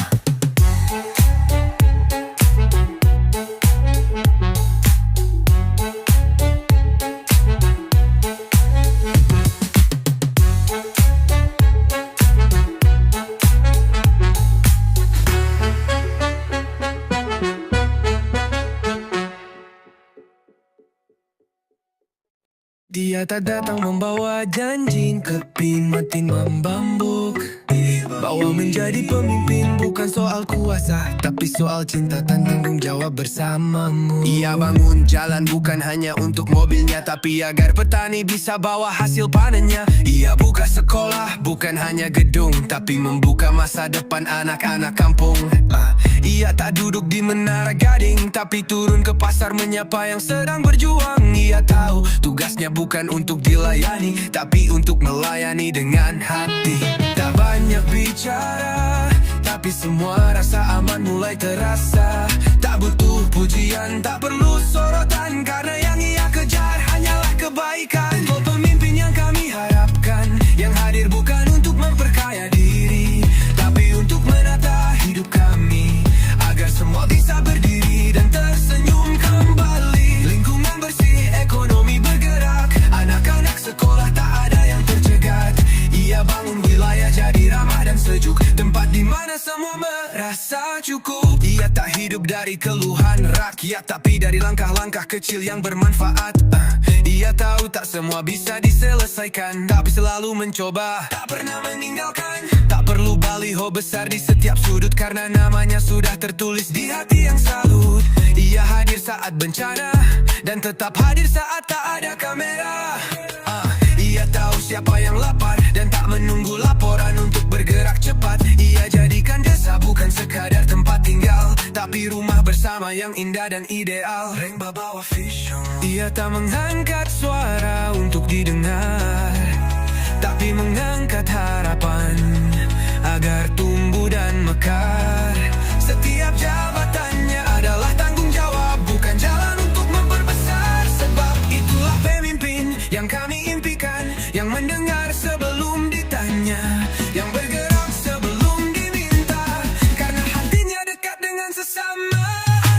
Dia tak datang membawa janji, keping mati membambuk. Bawa menjadi pemimpin bukan soal kuasa, tapi soal cinta dan tanggung jawab bersamamu. Ia bangun jalan bukan hanya untuk mobilnya, tapi agar petani bisa bawa hasil panennya. Ia buka sekolah bukan hanya gedung, tapi membuka masa depan anak-anak kampung. Ia tak duduk di Menara Gading, tapi turun ke pasar menyapa yang sedang berjuang. Ia tahu tugasnya bukan untuk dilayani, tapi untuk melayani dengan hati. Tak banyak bicara, tapi semua rasa aman mulai terasa. Tak butuh pujian, tak perlu sorotan, karena yang ia kejar hanyalah kebaikan. Oh, pemimpin yang kami harapkan, yang hadir bukan untuk memperkaya diri, tapi untuk menata hidup kami, agar semua bisa berdiri dan tersenyum kembali. Lingkungan bersih, ekonomi bergerak, anak-anak sekolah tak ada yang tercegat. Ia bangun wilayah jadi ramah dan sejuk, tempat di mana semua merasa cukup. Ia tak hidup dari keluhan rakyat, tapi dari langkah-langkah kecil yang bermanfaat. Ia tahu tak semua bisa diselesaikan, tapi selalu mencoba, tak pernah meninggalkan. Tak perlu baliho besar di setiap sudut, karena namanya sudah tertulis di hati yang salut. Ia hadir saat bencana, dan tetap hadir saat tak ada kamera. Ia tahu siapa yang lapar, dan tak menunggu laporan untuk bergerak cepat. Ia jadikan desa bukan sekadar tempat tinggal, tapi rumah bersama yang indah dan ideal. Ia tak mengangkat suara untuk didengar, tapi mengangkat harapan agar tumbuh dan mekar. Setiap jabatannya adalah tanggung jawab, bukan jalan untuk memperbesar. Sebab itulah pemimpin yang kami impikan, yang mendengar sebelum ditanya, yang bergerak sebelum diminta, karena hatinya dekat dengan sesama.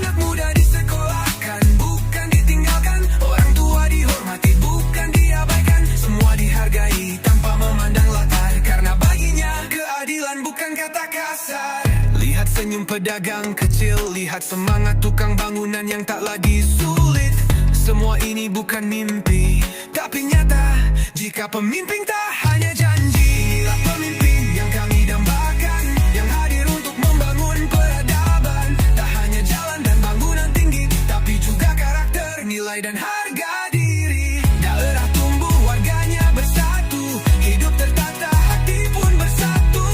Anak muda disekolahkan, bukan ditinggalkan. Orang tua dihormati, bukan diabaikan. Semua dihargai tanpa memandang latar, karena baginya keadilan bukan kata kasar. Lihat senyum pedagang kecil, lihat semangat tukang bangunan yang tak lagi sulit. Semua ini bukan mimpi, tapi nyata. Jika pemimpin tak hanya janji, inilah pemimpin yang kami dambakan, yang hadir untuk membangun peradaban. Tak hanya jalan dan bangunan tinggi, tapi juga karakter, nilai dan harga diri. Daerah tumbuh, warganya bersatu, hidup tertata, hati pun bersatu.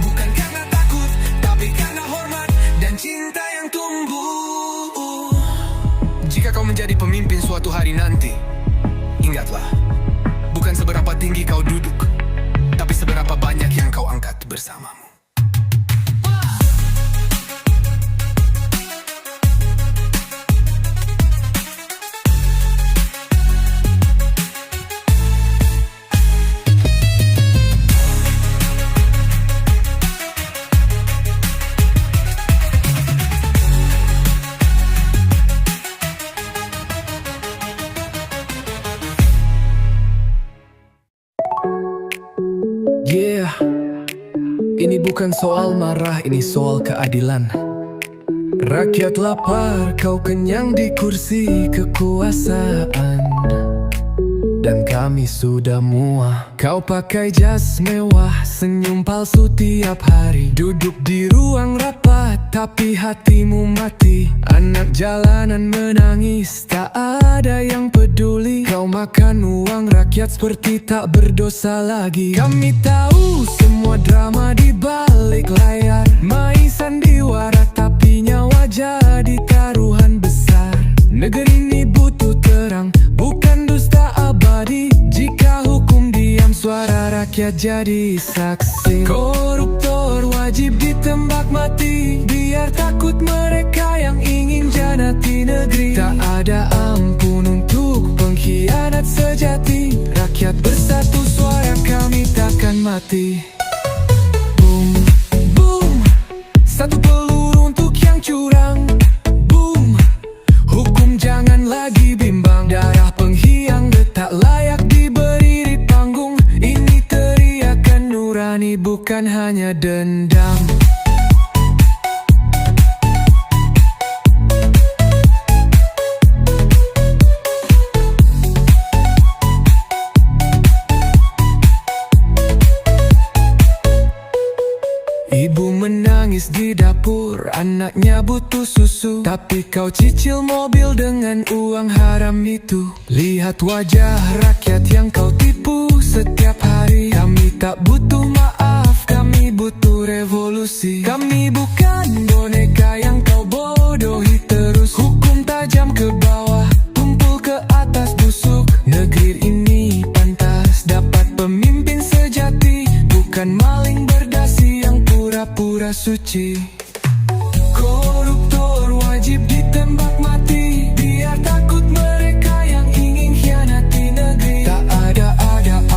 Bukan karena takut, tapi karena hormat dan cinta yang tumbuh. Jika kau menjadi pemimpin suatu hari nanti, ingatlah, bukan seberapa tinggi kau duduk, tapi seberapa banyak yang kau angkat bersamamu. Ini bukan soal marah, ini soal keadilan. Rakyat lapar, kau kenyang di kursi kekuasaan. Dan kami sudah muak. Kau pakai jas mewah, senyum palsu tiap hari. Duduk di ruang rapat, tapi hatimu mati. Anak jalanan menangis, tak ada yang peduli. Kau makan uang rakyat seperti tak berdosa lagi. Kami tahu semua drama di balik layar. Main sandiwara tapi nyawa jadi taruhan besar. Negeri ini butuh terang, bukan dusta abadi. Jika hukum diam, suara rakyat jadi saksi. Koruptor wajib ditembak mati, biar takut mereka yang ingin janati negeri. Tak ada ampun untuk pengkhianat sejati. Rakyat bersatu, suara kami takkan mati. Boom, boom, satu peluru untuk yang curang. Boom, hukum jangan lagi bimbang. Darah pengkhianat tak layak diberi di panggung. Ini teriakan nurani, bukan hanya dendam. Ibu menangis di dapur, anaknya butuh susu. Tapi kau cicil mobil dengan uang haram itu. Lihat wajah rakyat yang kau tipu setiap hari. Kami tak butuh maaf, kami butuh revolusi. Kami bukan boneka yang kau bodohi terus. Hukum tajam ke bawah, tumpul ke atas busuk. Negeri ini pantas dapat pemimpin sejati, bukan maling berdasi yang pura-pura suci. Koruptor wajib ditembak mati, biar takut mereka yang ingin khianati negeri. Tak ada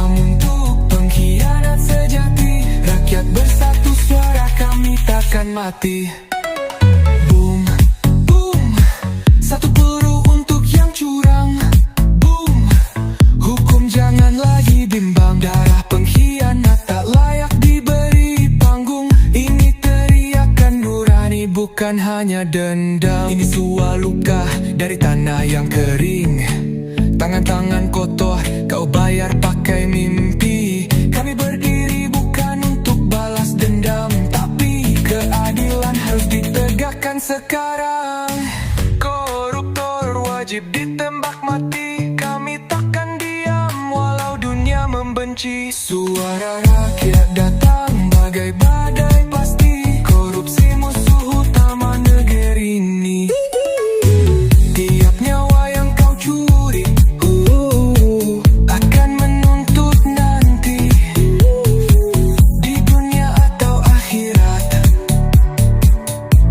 amun untuk pengkhianat sejati. Rakyat bersatu, suara kami takkan mati. Boom, boom, satu peluru untuk yang curang. Boom, hukum jangan lagi bimbang. Darah pengkhianat tak layak diberi panggung. Ini teriakan nurani, bukan hanya dendam. Ini suara luka dari tanah yang kering. Tangan-tangan kotor kau bayar pakai mimpi. Kami berdiri bukan untuk balas dendam, tapi keadilan harus ditegakkan sekarang. Koruptor wajib ditembak mati. Kami takkan diam walau dunia membenci. Suara rakyat datang bagai badai pasti. Korupsi musuh utama negeri ini. Tiap nyawa yang kau curi akan menuntut nanti. Di dunia atau akhirat,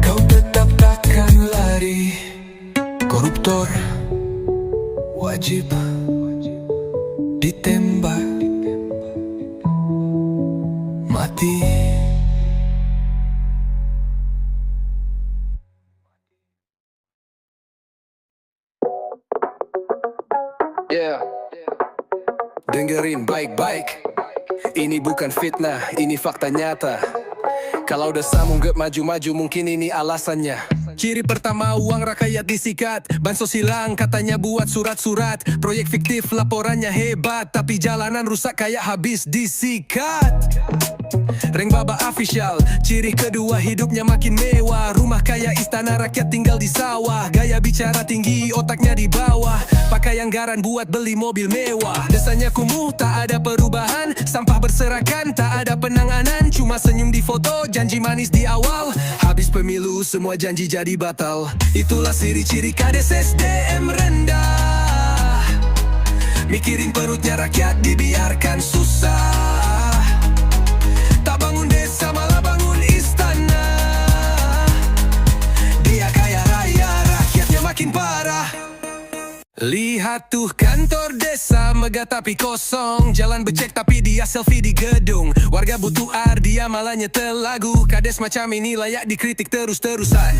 kau tetap takkan lari. Koruptor wajib ditembak mati. Yeah. Dengerin baik-baik, ini bukan fitnah, ini fakta nyata. Kalau udah sambung gak maju-maju, mungkin ini alasannya. Ciri pertama, uang rakyat disikat. Bansos hilang, katanya buat surat-surat. Proyek fiktif, laporannya hebat, tapi jalanan rusak kayak habis disikat. Reng Baba official. Ciri kedua, hidupnya makin mewah. Rumah kaya, istana rakyat tinggal di sawah. Gaya bicara tinggi, otaknya di bawah. Pakai anggaran buat beli mobil mewah. Desanya kumuh, tak ada perubahan. Sampah berserakan, tak ada penanganan. Cuma senyum di foto, janji manis di awal. Habis pemilu, semua janji jadi batal. Itulah ciri-ciri kades SDM rendah. Mikirin perutnya rakyat, dibiarkan susah. Tak bangun desa, malah bangun istana. Dia kaya raya, rakyatnya makin parah. Lihat tuh kantor desa megah tapi kosong. Jalan becek tapi dia selfie di gedung. Warga butuh air, dia malah nyetel lagu. Kades macam ini layak dikritik terus-terusan.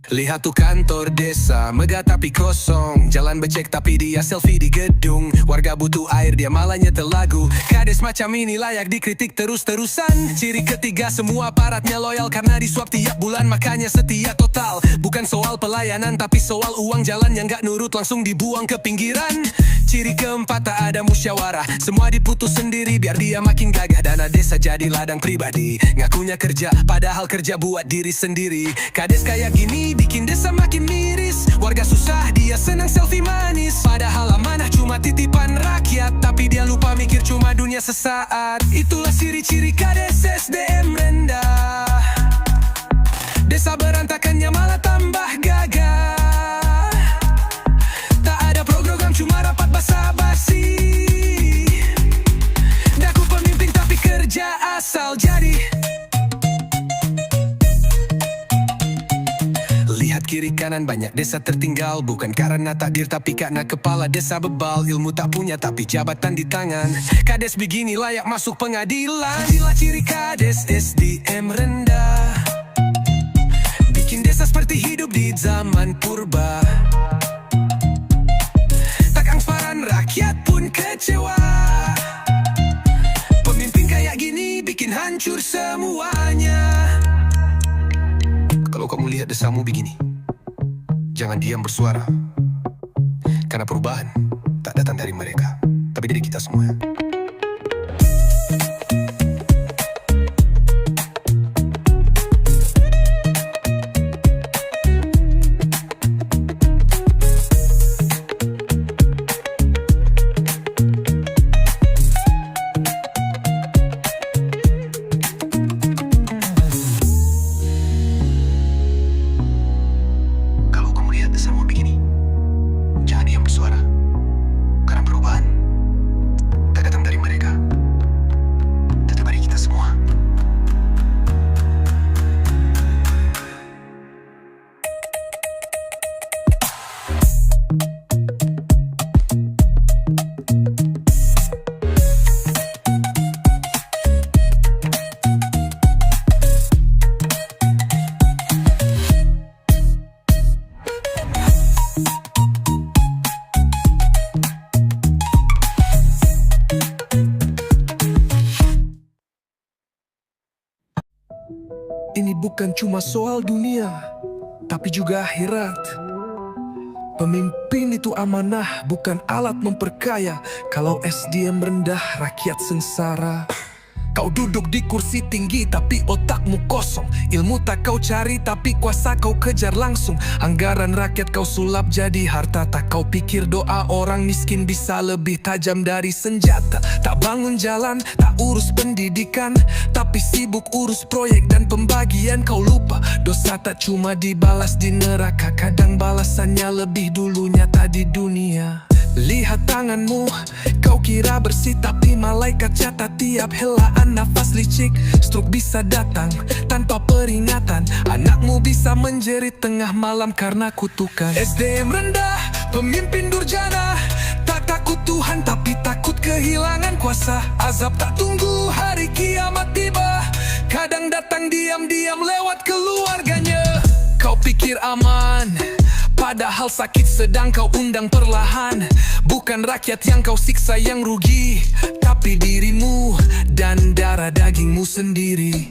Lihat tuh kantor desa, megah tapi kosong. Jalan becek tapi dia selfie di gedung. Warga butuh air, dia malah nyetel lagu. Kades macam ini layak dikritik terus-terusan. Ciri ketiga, semua aparatnya loyal karena disuap tiap bulan, makanya setia total. Bukan soal pelayanan tapi soal uang, jalan yang gak nurut langsung dibuang ke pinggiran. Ciri keempat, tak ada musyawarah, semua diputus sendiri biar dia makin gagah. Dana desa jadi ladang pribadi, ngakunya kerja padahal kerja buat diri sendiri. Kades kayak gini bikin desa makin miris. Warga susah, dia senang selfie manis. Padahal amanah cuma titipan rakyat, tapi dia lupa mikir cuma dunia sesaat. Itulah ciri-ciri kades SDM rendah. Desa berantakannya malah tambah gagah. Tak ada program, cuma rapat basa-basi. Daku pemimpin tapi kerja asal jadi. Lihat kiri kanan banyak desa tertinggal, bukan karena takdir tapi karena kepala desa bebal. Ilmu tak punya tapi jabatan di tangan. Kades begini layak masuk pengadilan. Inilah ciri kades SDM rendah, bikin desa seperti hidup di zaman purba. Tak transparan, rakyat pun kecewa. Pemimpin kayak gini bikin hancur semuanya. Kalau kamu lihat desamu begini, jangan diam bersuara. Karena perubahan tak datang dari mereka, tapi dari kita semua. Ini bukan cuma soal dunia, tapi juga akhirat. Pemimpin itu amanah, bukan alat memperkaya. Kalau SDM rendah, rakyat sengsara. Kau duduk di kursi tinggi tapi otakmu kosong. Ilmu tak kau cari tapi kuasa kau kejar langsung. Anggaran rakyat kau sulap jadi harta. Tak kau pikir doa orang miskin bisa lebih tajam dari senjata. Tak bangun jalan, tak urus pendidikan, tapi sibuk urus proyek dan pembagian. Kau lupa dosa tak cuma dibalas di neraka, kadang balasannya lebih dulu nyata di dunia. Lihat tanganmu, kau kira bersih tapi malaikat catat tiap helaan nafas licik. Stroke bisa datang tanpa peringatan, anakmu bisa menjerit tengah malam karena kutukan. SDM rendah, pemimpin durjana, tak takut Tuhan tapi takut kehilangan kuasa. Azab tak tunggu hari kiamat tiba, kadang datang diam-diam lewat keluarganya. Kau pikir aman, padahal sakit sedang kau undang perlahan. Bukan rakyat yang kau siksa yang rugi, tapi dirimu dan darah dagingmu sendiri.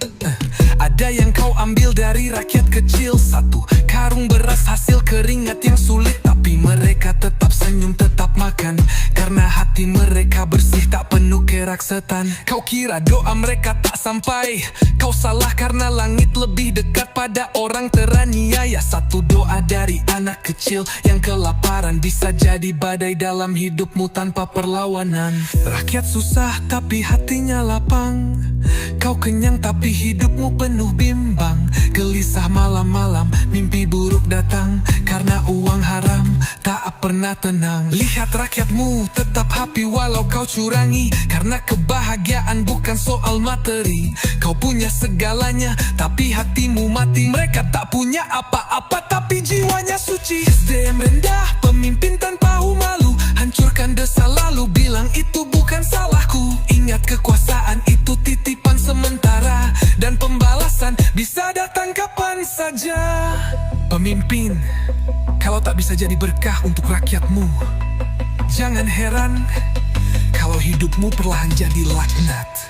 Ada yang kau ambil dari rakyat kecil, satu karung beras hasil keringat yang sulit, tapi mereka tetap senyum, tetap makan, karena hati mereka bersih tak penuh keraksetan. Kau kira doa mereka tak sampai, kau salah karena langit lebih dekat pada orang teraniaya. Satu doa dari anak kecil yang kelaparan bisa jadi badai dalam hidupmu tanpa perlawanan. Rakyat susah tapi hatinya lapang, kau kenyang tapi hidupmu penuh bimbang. Gelisah malam-malam, mimpi buruk datang, karena uang haram tak pernah tenang. Lihat rakyatmu tetap happy walau kau curangi, karena kebahagiaan bukan soal materi. Kau punya segalanya tapi hatimu mati. Mereka tak punya apa-apa tapi jiwanya suci. SDM rendah, pemimpin tanpa malu, hancurkan desa lalu bilang itu bukan salahku. Ingat kekuasaan itu titipan sementara, dan pembalasan bisa datang kapan saja. Pemimpin, kalau tak bisa jadi berkah untuk rakyatmu, jangan heran kalau hidupmu perlahan jadi laknat.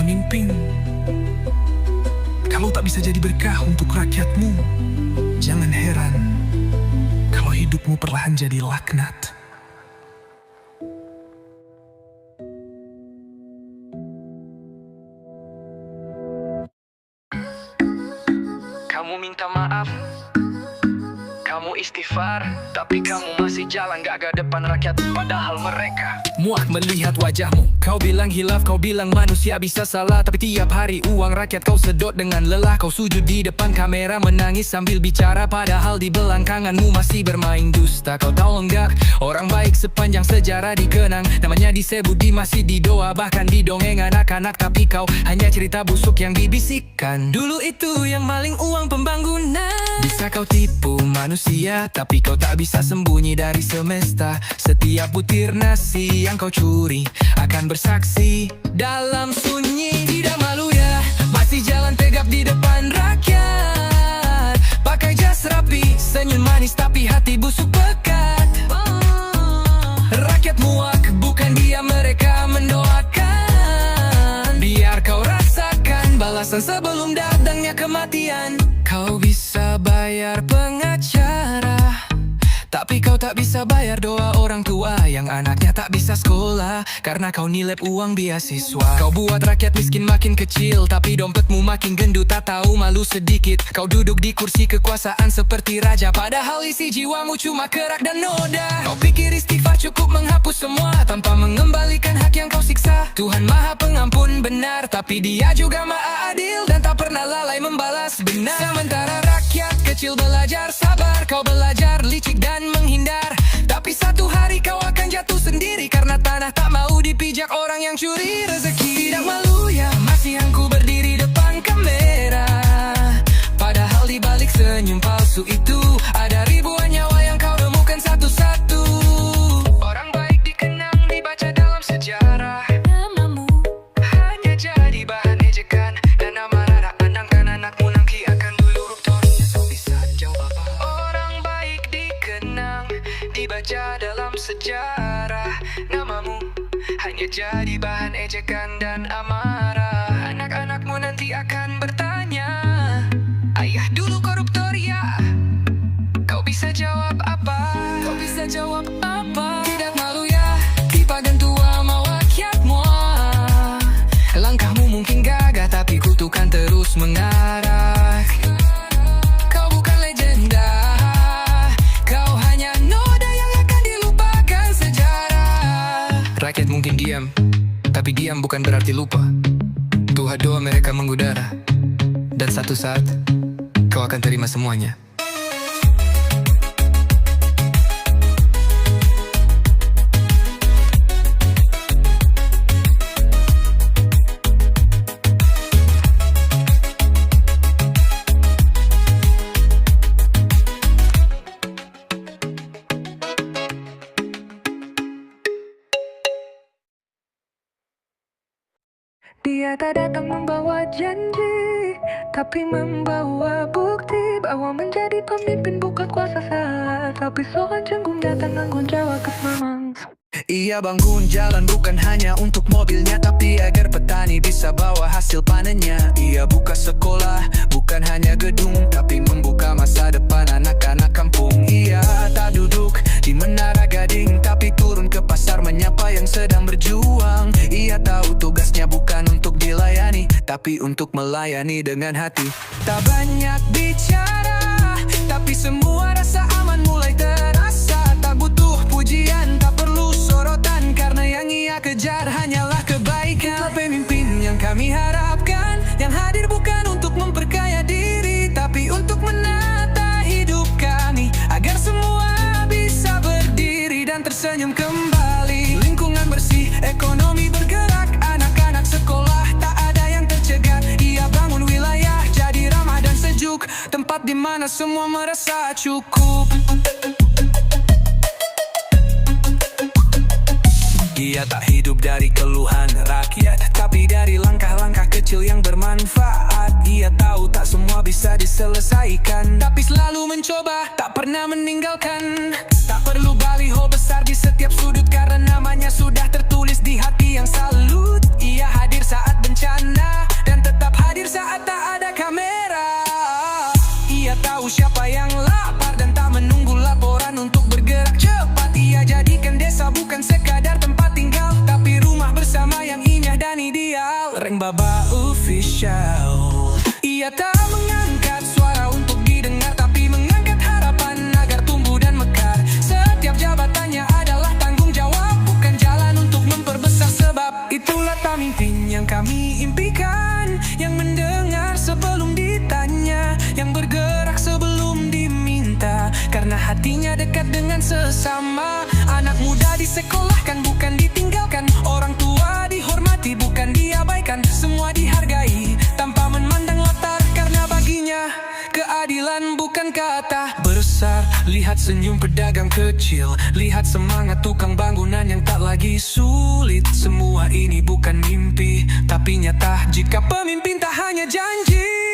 Pemimpin, kalau tak bisa jadi berkah untuk rakyatmu, jangan heran kalau hidupmu perlahan jadi laknat. Kamu minta maaf, kamu istighfar, tapi kamu masih jalan gak ke depan rakyat. Padahal mereka Muak melihat wajahmu. Kau bilang hilaf, kau bilang manusia bisa salah, tapi tiap hari uang rakyat kau sedot dengan lelah. Kau sujud di depan kamera menangis sambil bicara, padahal di belakangmu masih bermain dusta. Kau tahu enggak, orang baik sepanjang sejarah dikenang, namanya disebut di masjid, di doa, bahkan di dongeng anak-anak. Tapi kau hanya cerita busuk yang dibisikkan. Dulu itu yang maling uang pembangunan. Bisa kau tipu manusia, tapi kau tak bisa sembunyi dari semesta. Setiap butir nasi yang kau curi akan bersaksi dalam sunyi. Tidak malu ya, masih jalan tegap di depan rakyat. Pakai jas rapi, senyum manis, tapi hati busuk pekat. Rakyat muak, bukan dia, mereka mendoakan. Biar kau rasakan balasan sebelum datangnya kematian. Kau bisa bayar pengacara, tapi kau tak bisa bayar doa orang tua yang anaknya tak bisa sekolah karena kau nilep uang beasiswa. Kau buat rakyat miskin makin kecil, tapi dompetmu makin gendut, tak tahu malu sedikit. Kau duduk di kursi kekuasaan seperti raja, padahal isi jiwamu cuma kerak dan noda. Kau pikir istighfar cukup menghapus semua tanpa mengembalikan hak yang kau siksa. Tuhan Maha Pengampun benar, tapi Dia juga Maha Adil dan tak pernah lalai membalas benar. Sementara rakyat kecil belajar sabar, kau belajar licik dan menghindar. Tapi satu hari kau akan jatuh sendiri karena tanah tak mau dipijak orang yang curi rezeki. Tidak malu ya, masih aku berdiri depan kamera, padahal di balik senyum palsu itu ada ribuan nyawa yang kau temukan satu-satu. Orang baik dikenang, dibaca dalam sejarah. Namamu hanya jadi bahan ejekan, dan amarah anak-anakmu nanti akan dulu ruptornya so bisa jawab apa. Orang baik dikenang, dibaca dalam sejarah. Namamu hanya jadi bahan ejekan dan amarah. Anak-anakmu nanti akan bertanya, ayah dulu koruptor ya? Kau bisa jawab apa? Kau bisa jawab apa? Tidak malu ya, di pagan tua mau rakyatmu. Langkahmu mungkin gagah, tapi kutukan terus mengarah. Kau bukan legenda, kau hanya noda yang akan dilupakan sejarah. Rakyat mungkin diam, tapi diam bukan berarti lupa. Tuhan doa mereka mengudara, dan satu saat kau akan terima semuanya. Dia tak datang membawa janji, tapi membawa bukti bahwa menjadi pemimpin bukan kuasa saat, tapi soal cenggung datang anggun Jawa ke Mamang. Ia bangun jalan bukan hanya untuk mobilnya, tapi agar petani bisa bawa hasil panennya. Ia buka sekolah, bukan hanya gedung, tapi membuka masa depan anak-anak kampung. Ia tak duduk di Menara Gading, tapi turun ke pasar menyapa yang sedang berjuang. Ia tahu tugasnya bukan untuk dilayani, tapi untuk melayani dengan hati. Tak banyak bicara, tapi semua rasa aman mulai terasa. Tak butuh pujian, tak perlu sorotan, karena yang ia kejar hanyalah kebaikan. Pemimpin yang kami harapkan, yang hadir bukan untuk memperkaya diri, tapi untuk menata hidup senyum kembali. Lingkungan bersih, ekonomi bergerak, anak-anak sekolah tak ada yang tercegat. Ia bangun wilayah jadi ramah dan sejuk, tempat di mana semua merasa cukup. Ia tak hidup dari keluhan rakyat, tapi dari langkah-langkah kecil yang bermanfaat. Ia tahu tak semua bisa diselesaikan, tapi selalu mencoba, tak pernah meninggalkan. Tak perlu baliho besar di setiap sudut, karena namanya sudah tertulis di hati yang salut. Ia hadir saat bencana, dan tetap hadir saat tak ada kamera. Ia tahu siapa yang lapar, dan tak menunggu laporan untuk bergerak cepat. Ia jadikan desa bukan sekadar tempat tinggal, tapi rumah bersama yang indah dan ideal. Reng Baba Official. Ia tak mengangkat suara untuk didengar, tapi mengangkat harapan agar tumbuh dan mekar. Setiap jabatannya adalah tanggung jawab, bukan jalan untuk memperbesar. Sebab itulah pemimpin yang kami impikan, yang mendengar sebelum ditanya, yang bergerak sebelum diminta, karena hatinya dekat dengan sesama. Anak muda disekolahkan bukan ditinggalkan, orang tua dihormati bukan diabaikan. Semua dihargai tanpa memandang latar, karena baginya keadilan bukan kata besar. Lihat senyum pedagang kecil, lihat semangat tukang bangunan yang tak lagi sulit. Semua ini bukan mimpi, tapi nyata jika pemimpin tak hanya janji.